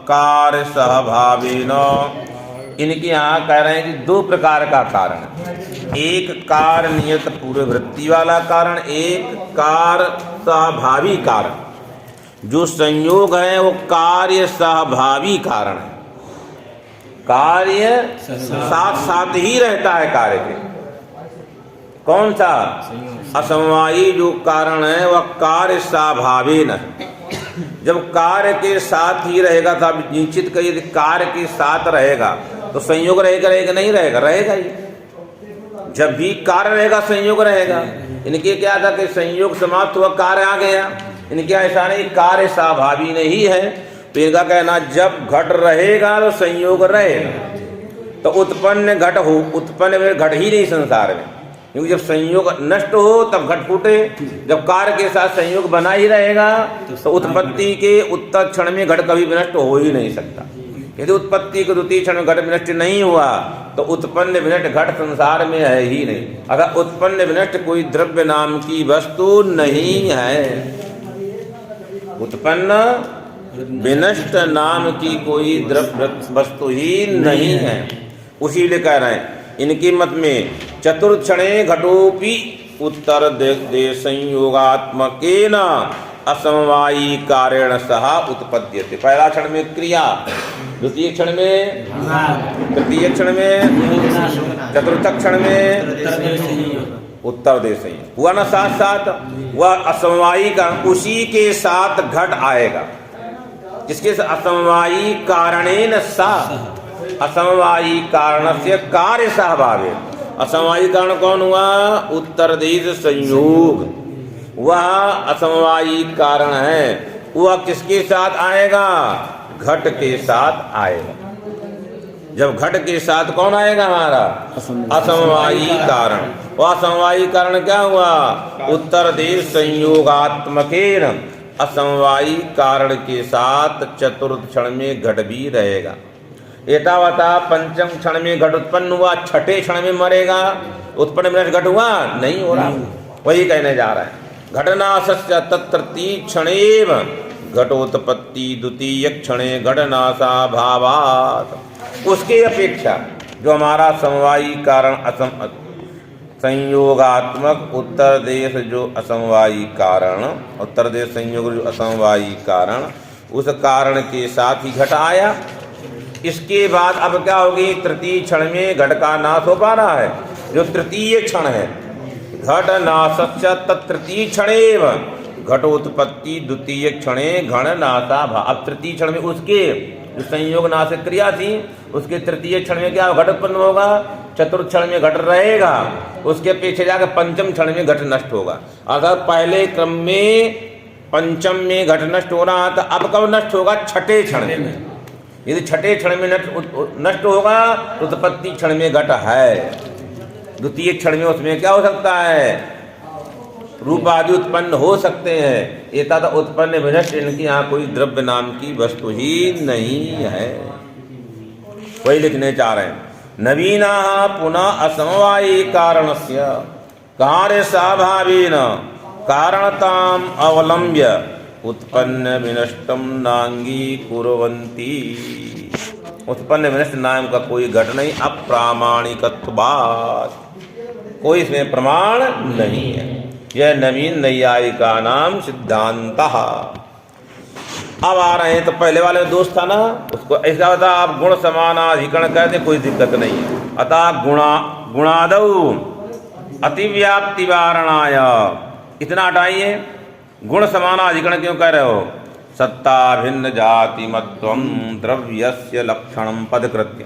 कार्य सहभावेन। इनके यहाँ कह रहे हैं कि दो प्रकार का कारण, एक कार्य नियत पूर्ववृत्ति वाला कारण, एक कार्य सहभावी कारण। जो संयोग है वो कार्य सहभावी कारण है, कार्य साथ साथ ही रहता है कार्य के। कौन सा असमवायी जो कारण है वह कार्य सहभावी न। जब कार्य के साथ ही रहेगा तो आप निश्चित करिए कार्य के साथ रहेगा तो संयोग रहेगा, रहेगा नहीं रहेगा, रहेगा ही। जब भी कार्य रहेगा संयोग रहेगा। इनके क्या था कि संयोग समाप्त हुआ कार्य आ गया, इनके ऐसा नहीं कार्य स्वाभावी नहीं है। तो इनका कहना जब घट रहेगा तो संयोग रहेगा, तो उत्पन्न घट हो, उत्पन्न घट ही नहीं संसार में, क्योंकि जब संयोग नष्ट हो तब घट फूटे। जब कार्य के साथ संयोग बना ही रहेगा तो उत्पत्ति के उत्तर क्षण में घट कभी विनष्ट हो ही नहीं सकता। यदि उत्पत्ति के द्वितीय क्षण में घट विनष्ट नहीं हुआ तो उत्पन्न विनष्ट घट संसार में है ही नहीं। अगर उत्पन्न विनष्ट कोई द्रव्य नाम की वस्तु नहीं है, उत्पन्न विनष्ट नाम की कोई द्रव्य वस्तु ही नहीं है। उसी लिए कह रहे हैं इनके मत में चतुर्थ क्षणे घटोपि उत्तर देश संयोगात्मकेन असमवायी कारेण सह उत्पद्यते। पहला क्षण में क्रिया, द्वितीय क्षण में, तृतीय क्षण में, चतुर्थ क्षण में उत्तर देश संयोग हुआ ना। साथ साथ वह असमवायी का उसी के साथ घट आएगा, जिसके असमवायी कारणेन सा, असमवायी कारण से कार्य सहभावे। असमवायी कारण कौन हुआ, उत्तर देश संयोग, वह असमवायी कारण है। वह किसके साथ आएगा, घट के साथ आएगा। जब घट के साथ कौन आएगा हमारा, असमवायी कारण। वह असमवायी कारण क्या हुआ, उत्तर देश संयोगात्मकेन, असमवायी कारण के साथ चतुर्थ क्षण में घट भी रहेगा। एतावता पंचम क्षण में घट उत्पन्न हुआ, छठे क्षण में मरेगा। उत्पन्न में घट हुआ नहीं हो रहा, वही कहने जा रहा है। घटनाशस्य तत्रती क्षणेव घटोत्पत्ति द्वितीय क्षणे घटनाशा भावात्। उसके अपेक्षा जो हमारा समवायी कारण संयोगात्मक उत्तर देश जो असमवायी कारण, उत्तर देश संयोग जो असमवायी कारण, उस कारण के साथ ही घट आया। इसके बाद अब क्या होगी, तृतीय क्षण में घट का नाश हो पा रहा है, जो तृतीय क्षण है। घट नाशस्य तृतीय क्षणेव घटोत्पत्ति द्वितीय क्षणे घण नाशा भाव। अब तृतीय क्षण में उसके जो संयोग नाशक क्रिया थी उसके तृतीय क्षण में क्या घट उत्पन्न होगा, चतुर्थ क्षण में घट रहेगा, उसके पीछे जाकर पंचम क्षण में घट नष्ट होगा। अगर पहले क्रम में पंचम में घट नष्ट हो रहा था, अब कब नष्ट होगा, छठे क्षण में। यदि छठे क्षण में नष्ट होगा तो उत्पत्ति क्षण में घट है, द्वितीय क्षण में उसमें क्या हो सकता है, रूप आदि उत्पन्न हो सकते हैं, एतद उत्पन्न विनष्ट, इनकी यहाँ कोई द्रव्य नाम की वस्तु ही नहीं है। वही लिखने चाह रहे हैं, नवीना पुनः असमवायी कारणस्य कार्य स्वाभावेन कारणताम अवलंब्य उत्पन्न विनष्टम नांगीकुर्वन्ति। उत्पन्न विनष्ट नाम का कोई घट नहीं, अप्रामाणिकत्वात्, कोई इसमें प्रमाण नहीं है। यह नवीन नैयायी का नाम सिद्धांत। अब आ रहे हैं, तो पहले वाले में दोष था ना, उसको ऐसा होता आप गुण समानाधिकरण कहते, कोई दिक्कत नहीं है। अतः गुणादौ अतिव्याप्ति वारणाय, इतना हटाइए, गुण समानाधिकरण क्यों कह रहे हो? सत्ता भिन्न जाति मत्वम द्रव्यस्य लक्षणम पदकृत्य,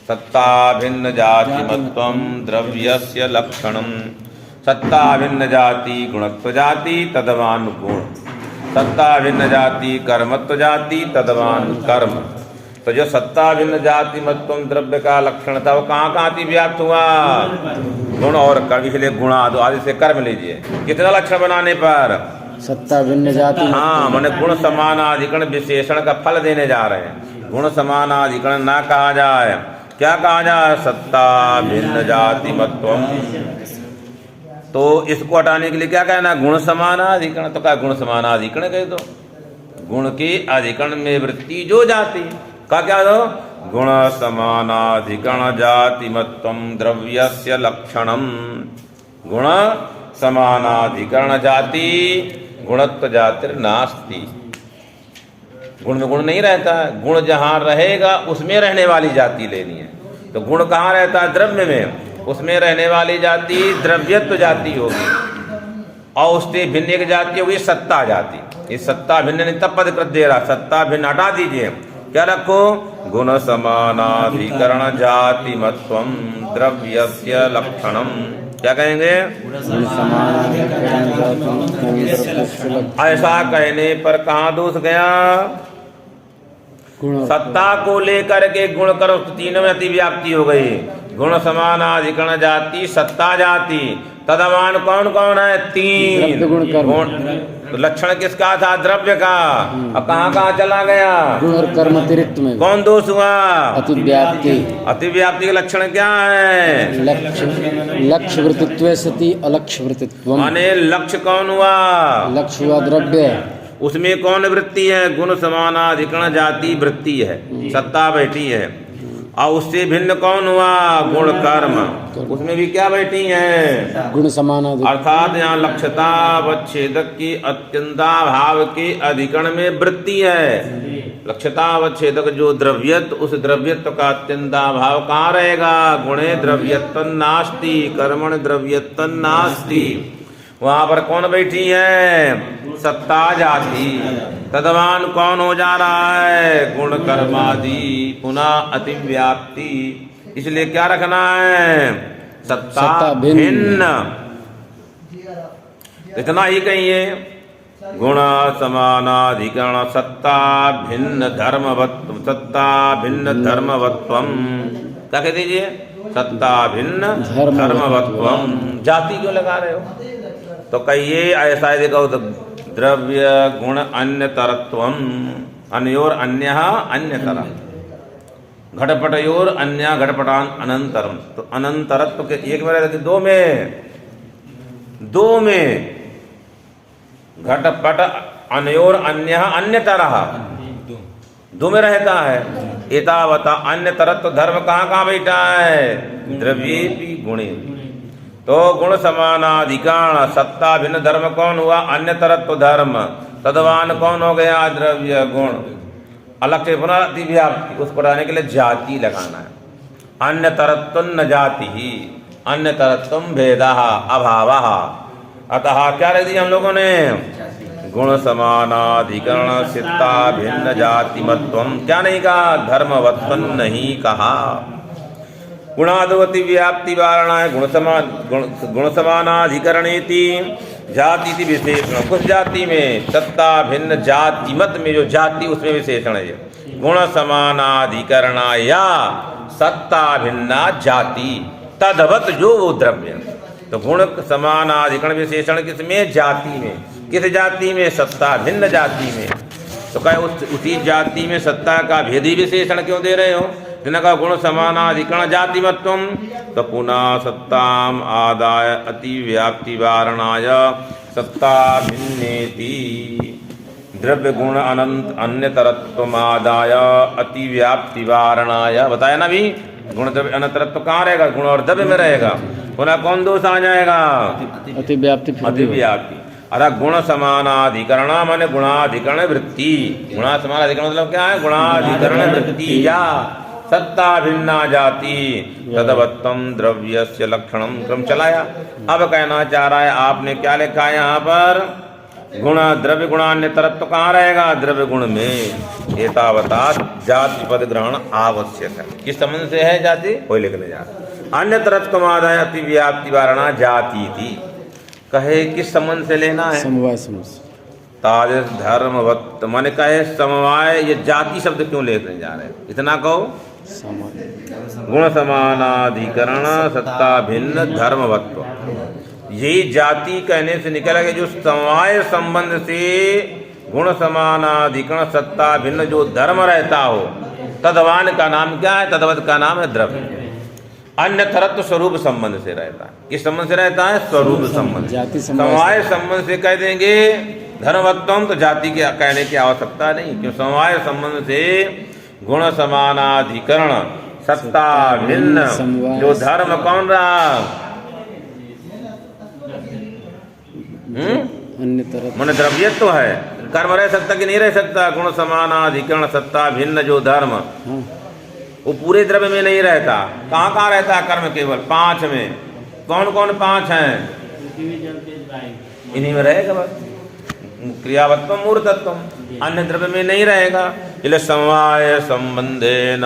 सत्ता भिन्न जाति मत्वम द्रव्यस्य लक्षणम, सत्ता भिन्न जाति गुणत्व जाति तदवान गुण, सत्ता भिन्न जाति कर्मत्व जाति तदवान कर्म। तो जो सत्ता भिन्न जाति मत्वम द्रव्य का लक्षण था वो कहाँ कहाँ अतिव्याप्त हुआ? गुण और कर्म, इसलिए गुणादि आदि से कर्म लीजिए। कितना लक्षण बनाने पर? सत्ता भिन्न जाति। हाँ, मैंने गुण समानाधिकरण विशेषण का फल देने जा रहे हैं। गुण समानाधिकरण ना कहा जाए, क्या कहा जाए? सत्ता भिन्न जाति मत्वम। तो इसको हटाने के लिए क्या कहना? गुण समानाधिकरण। तो क्या गुण समानाधिकरण कह दो, गुण के अधिकरण में वृत्ति जो जाति का क्या दो? गुण समानाधिकरण जाति मत्वम द्रव्यस्य लक्षणम। गुण समानाधिकरण जाति गुणत्व जातिर नास्ति। गुण में गुण नहीं रहता है, गुण जहाँ रहेगा उसमें रहने वाली जाति लेनी है। तो गुण कहाँ रहता है? द्रव्य में, उसमें रहने वाली जाति द्रव्यत्व जाति होगी, और उससे भिन्न एक जाति होगी सत्ता जाति। इस सत्ता भिन्न ने तब पद कर दे रहा, सत्ता भिन्न हटा दीजिए, क्या रखो? गुण समानाधिकरण जाति मत्वम द्रव्यस्य लक्षणम। क्या कहेंगे? ऐसा कहने पर कहाँ दोष गया? सत्ता को लेकर के गुण करो तो तीनों में अतिव्याप्ति हो गई। गुण समानाधिकरण जाति सत्ता जाति, तदमान कौन कौन है? तीन गुण। तो लक्षण किसका था? द्रव्य का। अब कहाँ कहाँ चला गया? गुण और कर्म अतिरिक्त में कौन दोष हुआ? अतिव्याप्ति। अतिव्याप्ति के लक्षण क्या है? लक्ष्य वृत्तित्व सति अलक्ष्य वृत्तित्व। माने लक्ष्य कौन हुआ? लक्ष्य हुआ द्रव्य, उसमें कौन वृत्ति है? गुण समानाधिकरण जाति वृत्ति है, सत्ता बैठी है। और उससे भिन्न कौन हुआ? गुण कर्म, उसमें भी क्या बैठी है? गुण समानाधिकरण। अर्थात यहाँ लक्ष्यतावच्छेदक की अत्यंताभाव के अधिकरण में वृत्ति है। लक्ष्यतावच्छेदक जो द्रव्यत्व, उस द्रव्यत्व का अत्यंताभाव कहाँ रहेगा? गुणे द्रव्यत्व नास्ति, कर्मण द्रव्यत्व नास्ति। वहां पर कौन बैठी है? सत्ता जाति। तदवान कौन हो जा रहा है? गुण कर्मादि, पुनः अतिव्याप्ति। इसलिए क्या रखना है? सत्ता भिन्न। इतना ही कहिए, गुण समानाधिकरण सत्ता भिन्न धर्मवत्व, सत्ता भिन्न धर्मवत्वम। क्या कह दीजिए? सत्ता भिन्न धर्मवत्वम। जाति क्यों लगा रहे हो? तो कहिए ऐसा देखो, द्रव्य गुण अन्य तरत्वम, अन्योर अन्य अन्यतर, घटपटयोर अन्य घटपटान अनंतरम। तो अनंतरत्व के एक में रहते, दो में घटपट अन्योर अन्य अन्यतर, दो में रहता है। एतावता अन्य तरत्व धर्म कहाँ कहाँ बैठा है? द्रव्ये भी गुणे। तो गुण समानाधिकरण सत्ता भिन्न धर्म कौन हुआ? अन्य तरत्व धर्म। तदवान कौन हो गया? द्रव्य गुण। अलग पुनः अतिव्याप्ति, उसको हटाने के लिए जाति लगाना है। अन्य तरत्व न जाति ही, अन्य तत्व भेदा अभाव। अतः क्या रख दिया हम लोगों ने? गुण समानाधिकरण सिद्धा भिन्न जाति मत्वम। क्या नहीं कहा? धर्मवत्वम नहीं कहा। गुणादवति व्याप्ति वारणा है गुण समानाधिकरणेति जाति विशेषण। कुछ जाति में सत्ता भिन्न जाति मत में जो जाति उसमें विशेषण है। गुण समानाधिकरणाया सत्ता भिन्ना जाति तदवत जो वो द्रव्य। तो गुण समानाधिकरण विशेषण किसमें? जाति में। किस जाति में? सत्ता भिन्न जाति में। तो कहे उसी जाति में सत्ता का भेदी विशेषण क्यों दे रहे हो? जिनका गुण समानाधिकरण जातिमत्वम, तो पुनः सत्ताम आदाय अति व्याप्ति वारणाय सत्ता भिन्नेति द्रव्य गुण अनंत अन्यतरत्वमादाय अति व्याप्ति वारणाय। बताया ना भी, गुण द्रव्य अनंतरत्व कहाँ रहेगा? गुण और द्रव्य में रहेगा। पुनः कौन दोष आ जाएगा? अति व्याप्ति। अति व्याप्ति। अतः गुण समानाधिकरण माने गुणाधिकरण वृत्ति। गुणा समानाधिकरण मतलब क्या है? गुणाधिकरण वृत्ति या सत्ता भिन्ना जाति तदवत्तम द्रव्यस्य लक्षणम क्रम चलाया। अब कहना चाह रहा है, आपने क्या लिखा है यहाँ पर? गुण द्रव्य गुणान्यतरत्व कहाँ रहेगा? द्रव्य गुण में। एतावता जाति पद ग्रहण आवश्यक है। किस संबंध से है जाति? कोई लिखने जा रहा। अन्यतरत्वमादाय अति व्याप्ति वारणा जाति थी। कहे किस संबंध से लेना है? समवाय संबंध। तादृश धर्मवत् माने कहे समवाय। ये जाति शब्द क्यों लेने जा रहे हैं? इतना कहो। गुण समानाधिकरण सत्ता भिन्न धर्मवत्व, यही जाति कहने से निकला कि जो समवाय संबंध से गुण समानाधिकरण सत्ता भिन्न जो धर्म रहता हो, तदवान का नाम क्या है? तदवत का नाम है द्रव्य। अन्यतरत्व स्वरूप संबंध से रहता है। किस संबंध से रहता है? स्वरूप संबंध। समवाय संबंध से कह देंगे धर्मवत्वम, तो जाति के कहने की आवश्यकता नहीं, क्यों? समवाय संबंध से गुण समानाधिकरण सत्ता भिन्न जो धर्म कौन रहा? मन द्रव्यत्व तो है। कर्म रह सकता कि नहीं रह सकता? गुण समानाधिकरण सत्ता भिन्न जो धर्म, वो पूरे द्रव्य में नहीं रहता। कहाँ कहाँ रहता है कर्म? केवल 5 में। कौन कौन 5 हैं? इन्हीं में रहेगा बस। क्रियावत्व मूर्तत्व, अन्य द्रव्य में नहीं रहेगा। इसलिए समवाय संबंधेन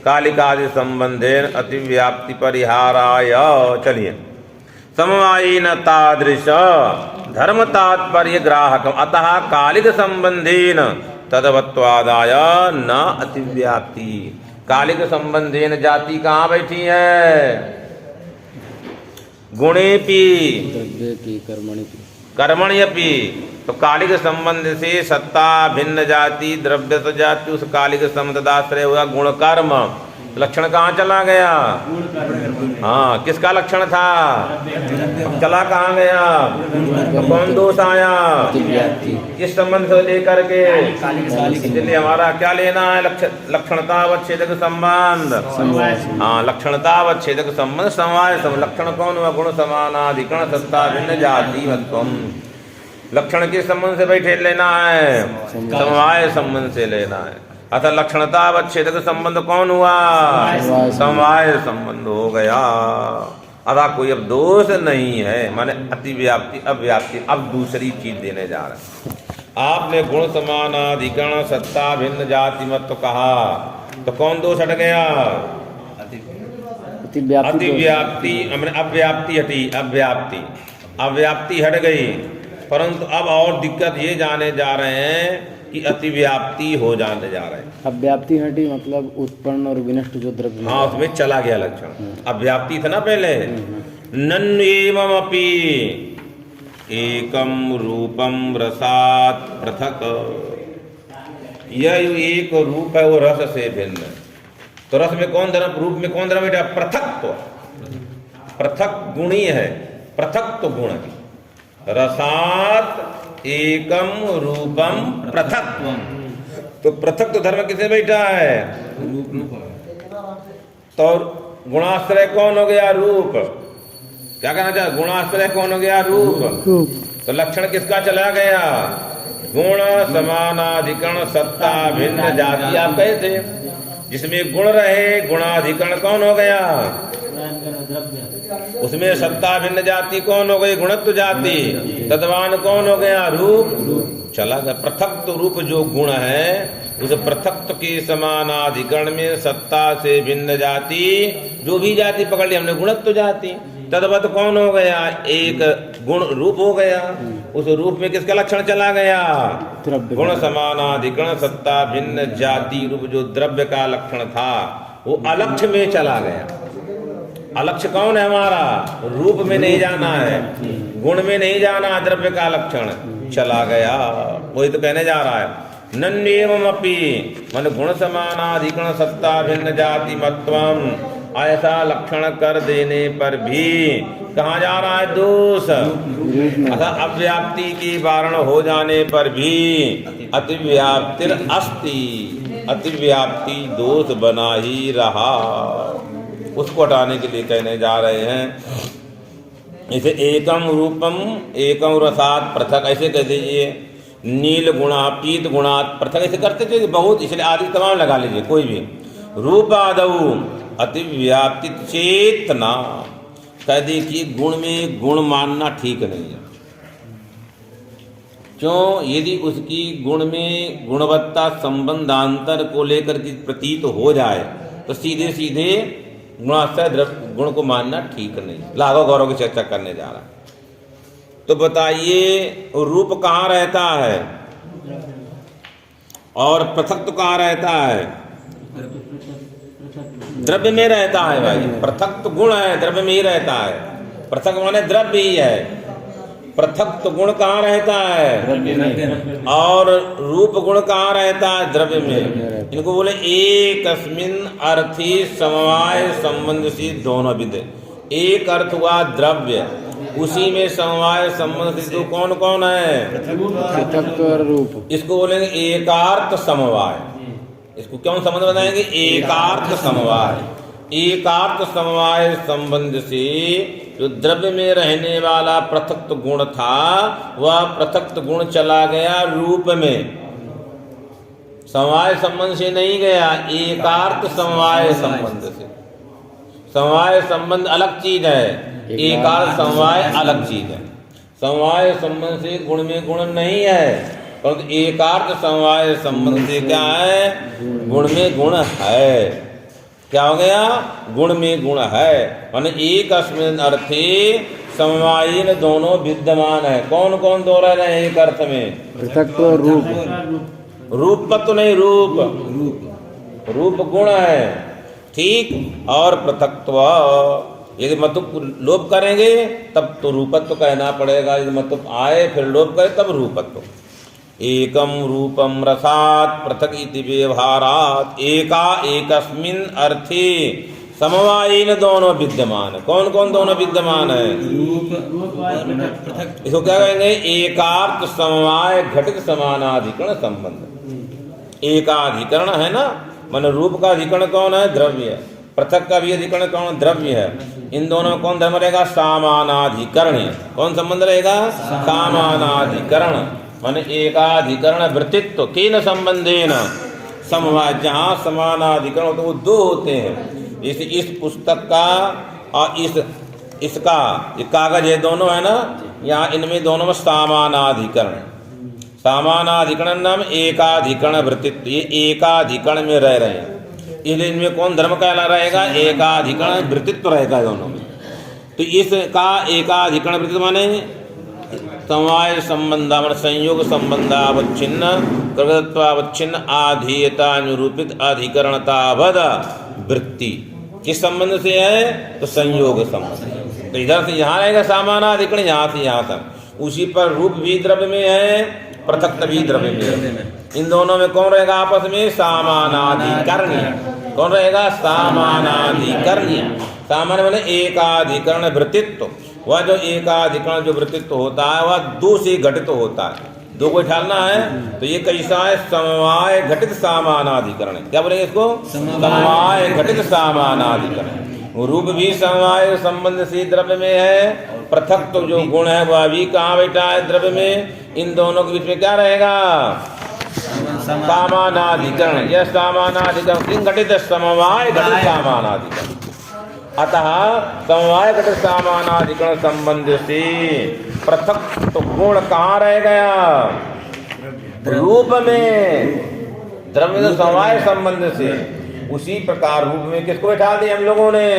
कालिकादि संबंधेन अतिव्याप्ति परिहाराय। चलिए, समवायेन तादृश धर्म तात्पर्य ग्राहकम अतः कालिक संबंधेन तदवत्वादाय न अतिव्याप्ति। कालिक संबंधेन जाति कहाँ बैठी है? गुणेपि द्रव्य की कर्मणि की कर्मण्यपि। तो कालिक संबंध से सत्ता भिन्न जाति द्रव्य तो जाति, उस कालिक संबंधाश्रय हुआ गुण कर्म। लक्षण कहाँ चला गया? हाँ, किसका लक्षण था? चला कहाँ गया? तो कौन दोष आया? किस संबंध से लेकर के? इसलिए हमारा क्या लेना है? लक्षणतावच्छेदक संबंध। हाँ, लक्षणतावच्छेदक संबंध समवाय संबंध। लक्षण कौन हुआ? गुण समानाधिकरण सत्ता भिन्न जाति मत्वम। लक्षण किस संबंध से बैठे लेना है? समवाय संबंध से लेना है। अतः लक्षणतावच्छेदक संबंध कौन हुआ? समवाय संबंध हो गया। अतः कोई अब दोष नहीं है, माने अतिव्याप्ति अव्याप्ति। अब दूसरी चीज देने जा रहे हैं। आपने गुण समानाधिकरण सत्ता भिन्न जाति मत कहा, तो कौन दोष हट गया? अतिव्याप्ति अव्याप्ति हटी। अव्याप्ति हट गई। परंतु अब और दिक्कत ये जाने जा रहे हैं कि अतिव्याप्ति हो जाने जा रहे हैं। अव्याप्ति हटी मतलब उत्पन्न और विनष्ट जो द्रव्य। हाँ, उसमें चला गया लक्षण। अव्याप्ति था ना पहले। नन्वेमपि एकम रूपम रसात पृथक। यह एक रूप है, वो रस से भिन्न। तो रस में कौन धर्म? रूप में कौन धर्म बेटा? पृथक। पृथक गुणी है, पृथक तो गुण है। रसात एकम रूपम पृथक। तो पृथक तो धर्म किसे बैठा है? तो गुणाश्रय कौन हो गया? रूप। क्या कहना चाह? गुणाश्रय कौन हो गया? रूप। तो लक्षण किसका चला गया? गुण समानाधिकरण सत्ता भिन्न जाति। आप कहे थे जिसमें गुण रहे गुणाधिकरण कौन हो गया? उसमें सत्ता भिन्न जाति कौन हो गई? गुणत्व जाति। तद्वान कौन हो गया? रूप। चला गया। पृथक तो रूप जो गुण है, उस पृथक के समानाधिकरण में सत्ता से भिन्न जाति, जो भी जाति पकड़ ली हमने गुणत्व जाति। तद्वत कौन हो गया? एक गुण रूप हो गया। उस रूप में किसका लक्षण चला गया? गुण समानाधिकरण सत्ता भिन्न जाति रूप जो द्रव्य का लक्षण था, वो अलक्ष्य में चला गया। अलक्ष्य कौन है हमारा? रूप में नहीं जाना है, गुण में नहीं जाना, द्रव्य का लक्षण चला गया। वही तो कहने जा रहा है नन्येवमपि मन गुण समानाधिकरण सत्ता भिन्न जाति मत्वम, ऐसा लक्षण कर देने पर भी कहाँ जा रहा है दोष? अतः अव्याप्ति की वारण हो जाने पर भी अतिव्याप्तिर अस्ति, अतिव्याप्ति दोष बना ही रहा। उसको हटाने के लिए कहने जा रहे हैं। इसे एकम रूपम एकम रसात पृथक, ऐसे कह दीजिए नील गुणा पीत गुणात पृथक, ऐसे करते थे बहुत, इसलिए आदि तमाम लगा लीजिए कोई भी। रूपादऊ अतिव्याप्ति चेतना, कह देखिए गुण में गुण मानना ठीक नहीं है। क्यों? यदि उसकी गुण में गुणवत्ता संबंधांतर को लेकर के प्रतीत हो जाए तो सीधे सीधे गुणाश्रय गुण को मानना ठीक नहीं। लाघव गौरव की चर्चा करने जा रहा है। तो बताइए रूप कहाँ रहता है और पृथक तो कहाँ रहता है? द्रव्य में रहता है भाई। पृथक तो गुण है, द्रव्य में ही रहता है। पृथक माने द्रव्य ही है, पृथक तो गुण कहाँ रहता है? और रूप गुण कहाँ रहता है? द्रव्य में। इनको बोले एकस्मिन अर्थी समवाय संबंध से दोनों विध। एक अर्थ हुआ द्रव्य, उसी में समवाय संबंध से दो कौन कौन है? पृथक और रूप। इसको बोलेंगे एकार्थ समवाय। इसको क्यों संबंध बताएंगे? एकार्थ समवाय। एकार्थ समवाय संबंध से जो द्रव्य में रहने वाला पृथक गुण था वह पृथक गुण चला गया रूप में, समवाय संबंध से नहीं गया, एकार्थ समवाय संबंध से। समवाय संबंध अलग चीज है, एकार्थ समवाय अलग चीज है। समवाय संबंध से गुण में गुण नहीं है, परंतु एकार्थ समवाय संबंध से क्या है? गुण में गुण है। क्या हो गया? गुण में गुण है। माने एक अस्मिन अर्थे समवायीन दोनों विद्यमान है। कौन कौन दो रह रहे हैं एक अर्थ में? पृथक और रूप। रूप तो नहीं, रूप गुण है, ठीक। और पृथक्त्व, यदि मतुप लोप करेंगे तब तो रूपत्व कहना पड़ेगा। यदि मतुप आए फिर लोप करे तब रूपत्व। एकम रूपम रसात पृथक इति व्यवहारात एका एकस्मिन अर्थे समवायीन दोनों विद्यमान है। कौन कौन दोनों विद्यमान है? इसको क्या कहेंगे? एकार्थ समवाय घटित समानाधिकरण संबंध। एकाधिकरण है ना, माने रूप का अधिकरण कौन है? द्रव्य है। पृथक का भी अधिकरण कौन? द्रव्य है। इन दोनों में कौन धर्म रहेगा? समानाधिकरण। कौन संबंध रहेगा? समानाधिकरण। माने एकाधिकरण वृत्तित्व केन संबंधेन समवाय। जहाँ समानाधिकरण होते वो दो होते हैं। इस पुस्तक का और इसका ये कागज है, दोनों है ना, यहाँ इनमें दोनों में समानाधिकरण। समानाधिकरण नाम एकाधिकरण वृत्तित्व। ये एकाधिकरण में रह रहे हैं, इसलिए इनमें कौन धर्म कहला रहेगा? एकाधिकरण वृत्तित्व रहेगा दोनों में। तो इसका एकाधिकरण वृत्तित्व माने समवाय संबंध संयोग संबंधावच्छिन्न कृतत्वावच्छिन्न आधीयता निरूपित अधिकरणतावद वृत्ति। किस संबंध से है? तो संयोग संबंध। तो इधर से यहाँ रहेगा समानाधिकरण, यहाँ से यहाँ तक। उसी पर रूप भी द्रव्य में है, पृथक भी द्रव्य में है। इन दोनों में कौन रहेगा आपस में? समानाधिकरणीय। कौन रहेगा? समानाधिकरणीय। सामान्य माने एकाधिकरण वृत्तित्व। वह जो एकाधिकरण जो वृत्तित्व होता है वह दो से घटित होता है। दो को ठालना है तो ये कैसा है? समवाय घटित समानाधिकरण। क्या बोलेंगे इसको? समवाय घटित समानाधिकरण। रूप भी समवाय संबंध से द्रव्य में है, पृथक तो जो गुण है वह भी कहाँ बैठा है? द्रव्य में। इन दोनों के बीच में क्या रहेगा? समानाधिकरण। यह समानाधिकरण घटित समवाय घटित समानाधिकरण। अतः समवाय घटित समानाधिकरण संबंध से पृथक तो गुण कहाँ रह गया? रूप में। द्रव्य तो समवाय संबंध से। उसी प्रकार रूप में किसको बैठा दिया हम लोगों ने?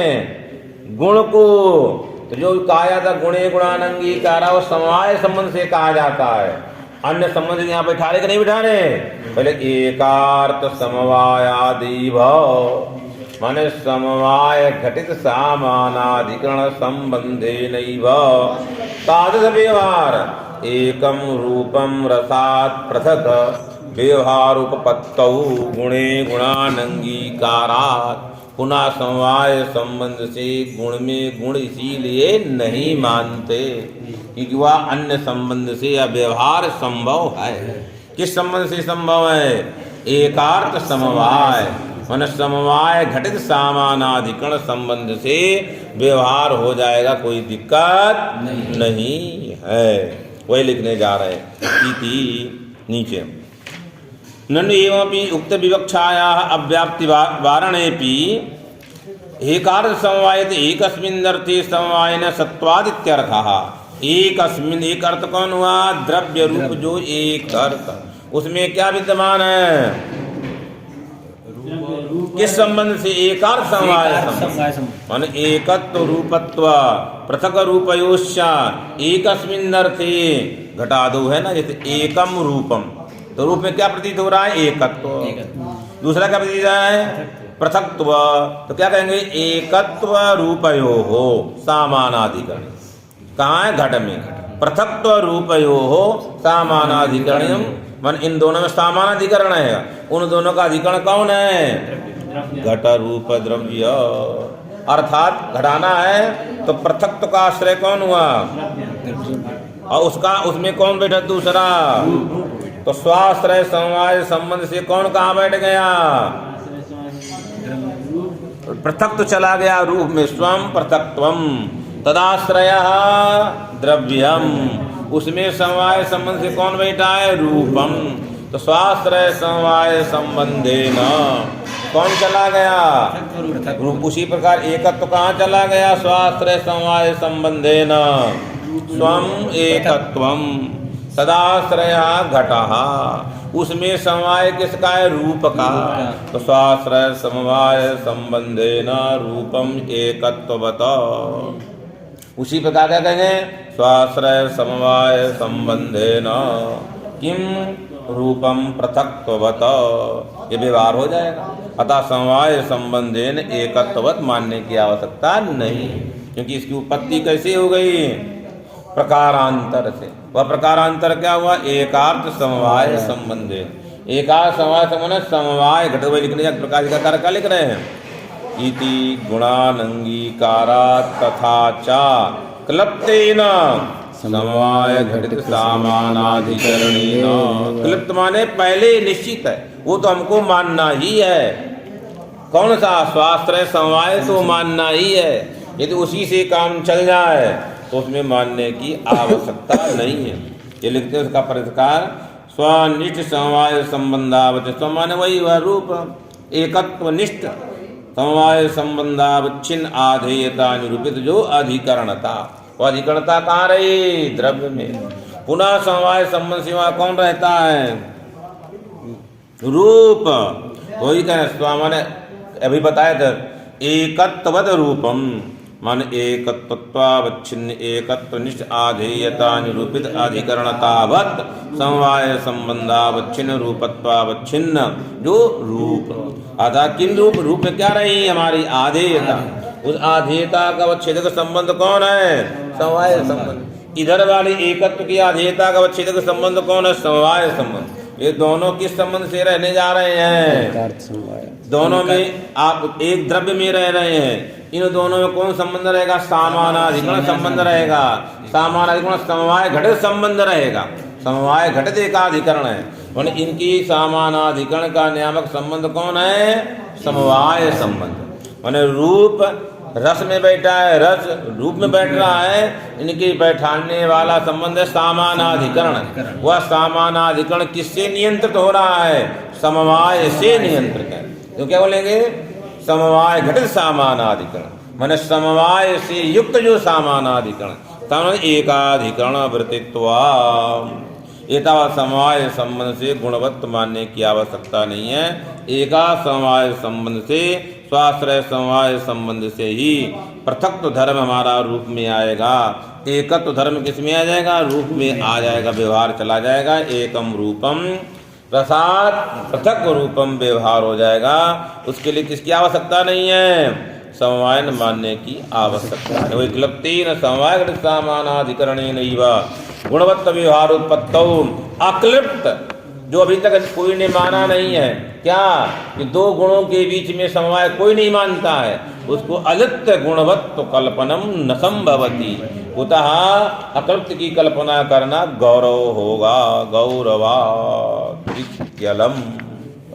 गुण को। तो जो कहा जाता गुणे गुणानंगीकारा वो समवाय संबंध से कहा जाता है। अन्य संबंध यहाँ बैठा रहे कि नहीं बैठा रहे? पहले एकार्थ समवायादि भाव माने समवाय घटित सामानाधिकरण संबंधे नैव तादृश व्यवहार एकम रूपम रसात् पृथक व्यवहारोपपत्तौ गुणे गुणानंगीकारात् पुनः समवाय संबंध से गुण में गुण इसीलिए नहीं मानते क्योंकि वह अन्य संबंध से या व्यवहार संभव है। किस संबंध से संभव है? एकार्थ समवाय मन समवाय घटित सामानाधिकरण संबंध से व्यवहार हो जाएगा, कोई दिक्कत नहीं है। वही लिखने जा रहे हैं नीचे ननु एवं उक्त विवक्षाया अव्याप्ति वारणेपि एकार्थ समवायत एकस्मिन् अर्थे समवायन सत्वादित्यर्थः। एकस्मिन् एक अर्थ कौन हुआ? द्रव्य रूप जो एक अर्थ, उसमें क्या विद्यमान है? किस संबंध से? एकार्थ समवाय मान एकत्व रूपत्व पृथक रूपयोश्च एकस्मिन् अर्थे घटा दो है ना, जैसे एकम रूपम तो रूप में क्या प्रतीत हो रहा है? एकत्व। दूसरा क्या प्रतीत है? पृथक्त्व। तो क्या कहेंगे? एकत्व रूपयो हो सामानाधिकरण। कहाँ है? घट में। पृथक्त्व रूपयो हो सामानाधिकरण मन इन दोनों में सामानाधिकरण है। उन दोनों का अधिकरण कौन है? घट रूप द्रव्य। अर्थात घटाना है तो पृथक्त्व का आश्रय कौन हुआ? और उसका उसमें कौन बैठा? दूसरा। तो स्वाश्रय समवाय संबंध से कौन कहाँ बैठ गया? पृथक्त्व चला गया रूप में। स्वम पृथक्त्वम तदाश्रय द्रव्यम, उसमें समवाय संबंध से कौन बैठा है? रूपम। तो स्वाश्रय समवाय संबंधे न कौन चला गया? रूप। उसी प्रकार एकत्व कहाँ चला गया? स्वाश्रय समवाय संबंधे न स्वम एकत्वम सदाश्रय घटः, उसमें समवाय किसका है? रूप का। तो स्वाश्रय समवाय संबंधेन रूपम एकत्ववत। उसी प्रकार क्या कहेंगे? स्वाश्रय समवाय संबंधेन किम रूपम पृथक्त्ववत, ये व्यवहार हो जाएगा। अतः समवाय संबंधेन एकत्ववत मानने की आवश्यकता नहीं, क्योंकि इसकी उत्पत्ति कैसे हो गई? प्रकारांतर से। वह प्रकारांतर क्या हुआ? एकार्थ समवाय संबंधे। एकार्थ समवाय संबंध समवाय घट लिखने प्रकार का कार्य क्या लिख रहे हैं? इति गुणानंगीकारात् तथा च क्लप्तेन समवाय घटित सामानाधिकरणेन। क्लिप्त माने पहले निश्चित है, वो तो हमको मानना ही है। कौन सा? स्वाश्रय समवाय तो मानना ही है। यदि उसी से काम चल जाए तो उसमें मानने की आवश्यकता नहीं है। ये लिखते हैं उसका परिष्कार स्वनिष्ठ समवाय संबंधावच। स्व माने वही वह रूप एकत्व निष्ठ समवाय संबंधावच्छिन्न आधेयता निरूपित जो अधिकरणता। वो अधिकरणता कहाँ रही? द्रव्य में। पुनः समवाय संबंध सेवा कौन रहता है? रूप। वही कह स्व माने अभी बताया था एकत्ववद रूपम मान एकत्वत्वावच्छिन्न एकत्वनिष्ठ आधेयता निरूपित अधिकरणतावत् समवाय संबंधावच्छिन्न रूपत्वावच्छिन्न जो रूप। आधा किन रूप? रूप में क्या रही? हमारी आधेयता। उस आधेयता का वच्छेदक संबंध कौन है? समवाय संबंध। इधर वाली एकत्व की आधेयता का वच्छेदक संबंध कौन है? समवाय संबंध। ये दोनों किस संबंध से रहने जा रहे हैं? दोनों में आप एक द्रव्य में रह रहे हैं। इन दोनों में कौन संबंध रहेगा? सामानाधिकरण संबंध रहेगा। सामानाधिकरण समवाय घटित संबंध रहेगा। समवाय घटित एकाधिकरण है। इनकी सामानाधिकरण का नियामक संबंध कौन है? समवाय संबंध। माने रूप रस में बैठा है, रस रूप में बैठ रहा है, इनके बैठाने वाला संबंध है सामानाधिकरण। वह सामानाधिकरण किससे नियंत्रित हो रहा है? समवाय से नियंत्रित है। तो क्या बोलेंगे? समवाय घटित सामानाधिकरण माने समवाय से युक्त जो सामानाधिकरण तम एकाधिकरण वृत्तित्वा। एतावत् समवाय संबंध से गुणवत्त मानने की आवश्यकता नहीं है। एका समवाय संबंध से स्वाश्रय समवाय संबंध से ही पृथक्त्व धर्म हमारा रूप में आएगा। एकत्व धर्म किस में आ जाएगा? रूप में आ जाएगा। व्यवहार चला जाएगा। एकम रूपम रसात पृथक रूपम व्यवहार हो जाएगा। उसके लिए किसकी आवश्यकता नहीं है? समवाय मानने की आवश्यकता है। वही क्लप्तेन समवाय सामानाधिकरणेन गुणवत्त व्यवहार उत्पत्तौ अक्लिप्त, जो अभी तक कोई ने माना नहीं है, क्या कि दो गुणों के बीच में समवाय कोई नहीं मानता है, उसको अलिप्त गुणवत्व कल्पनम न संभवती। उतः अक्लिप्त की कल्पना करना गौरव होगा, गौरवा।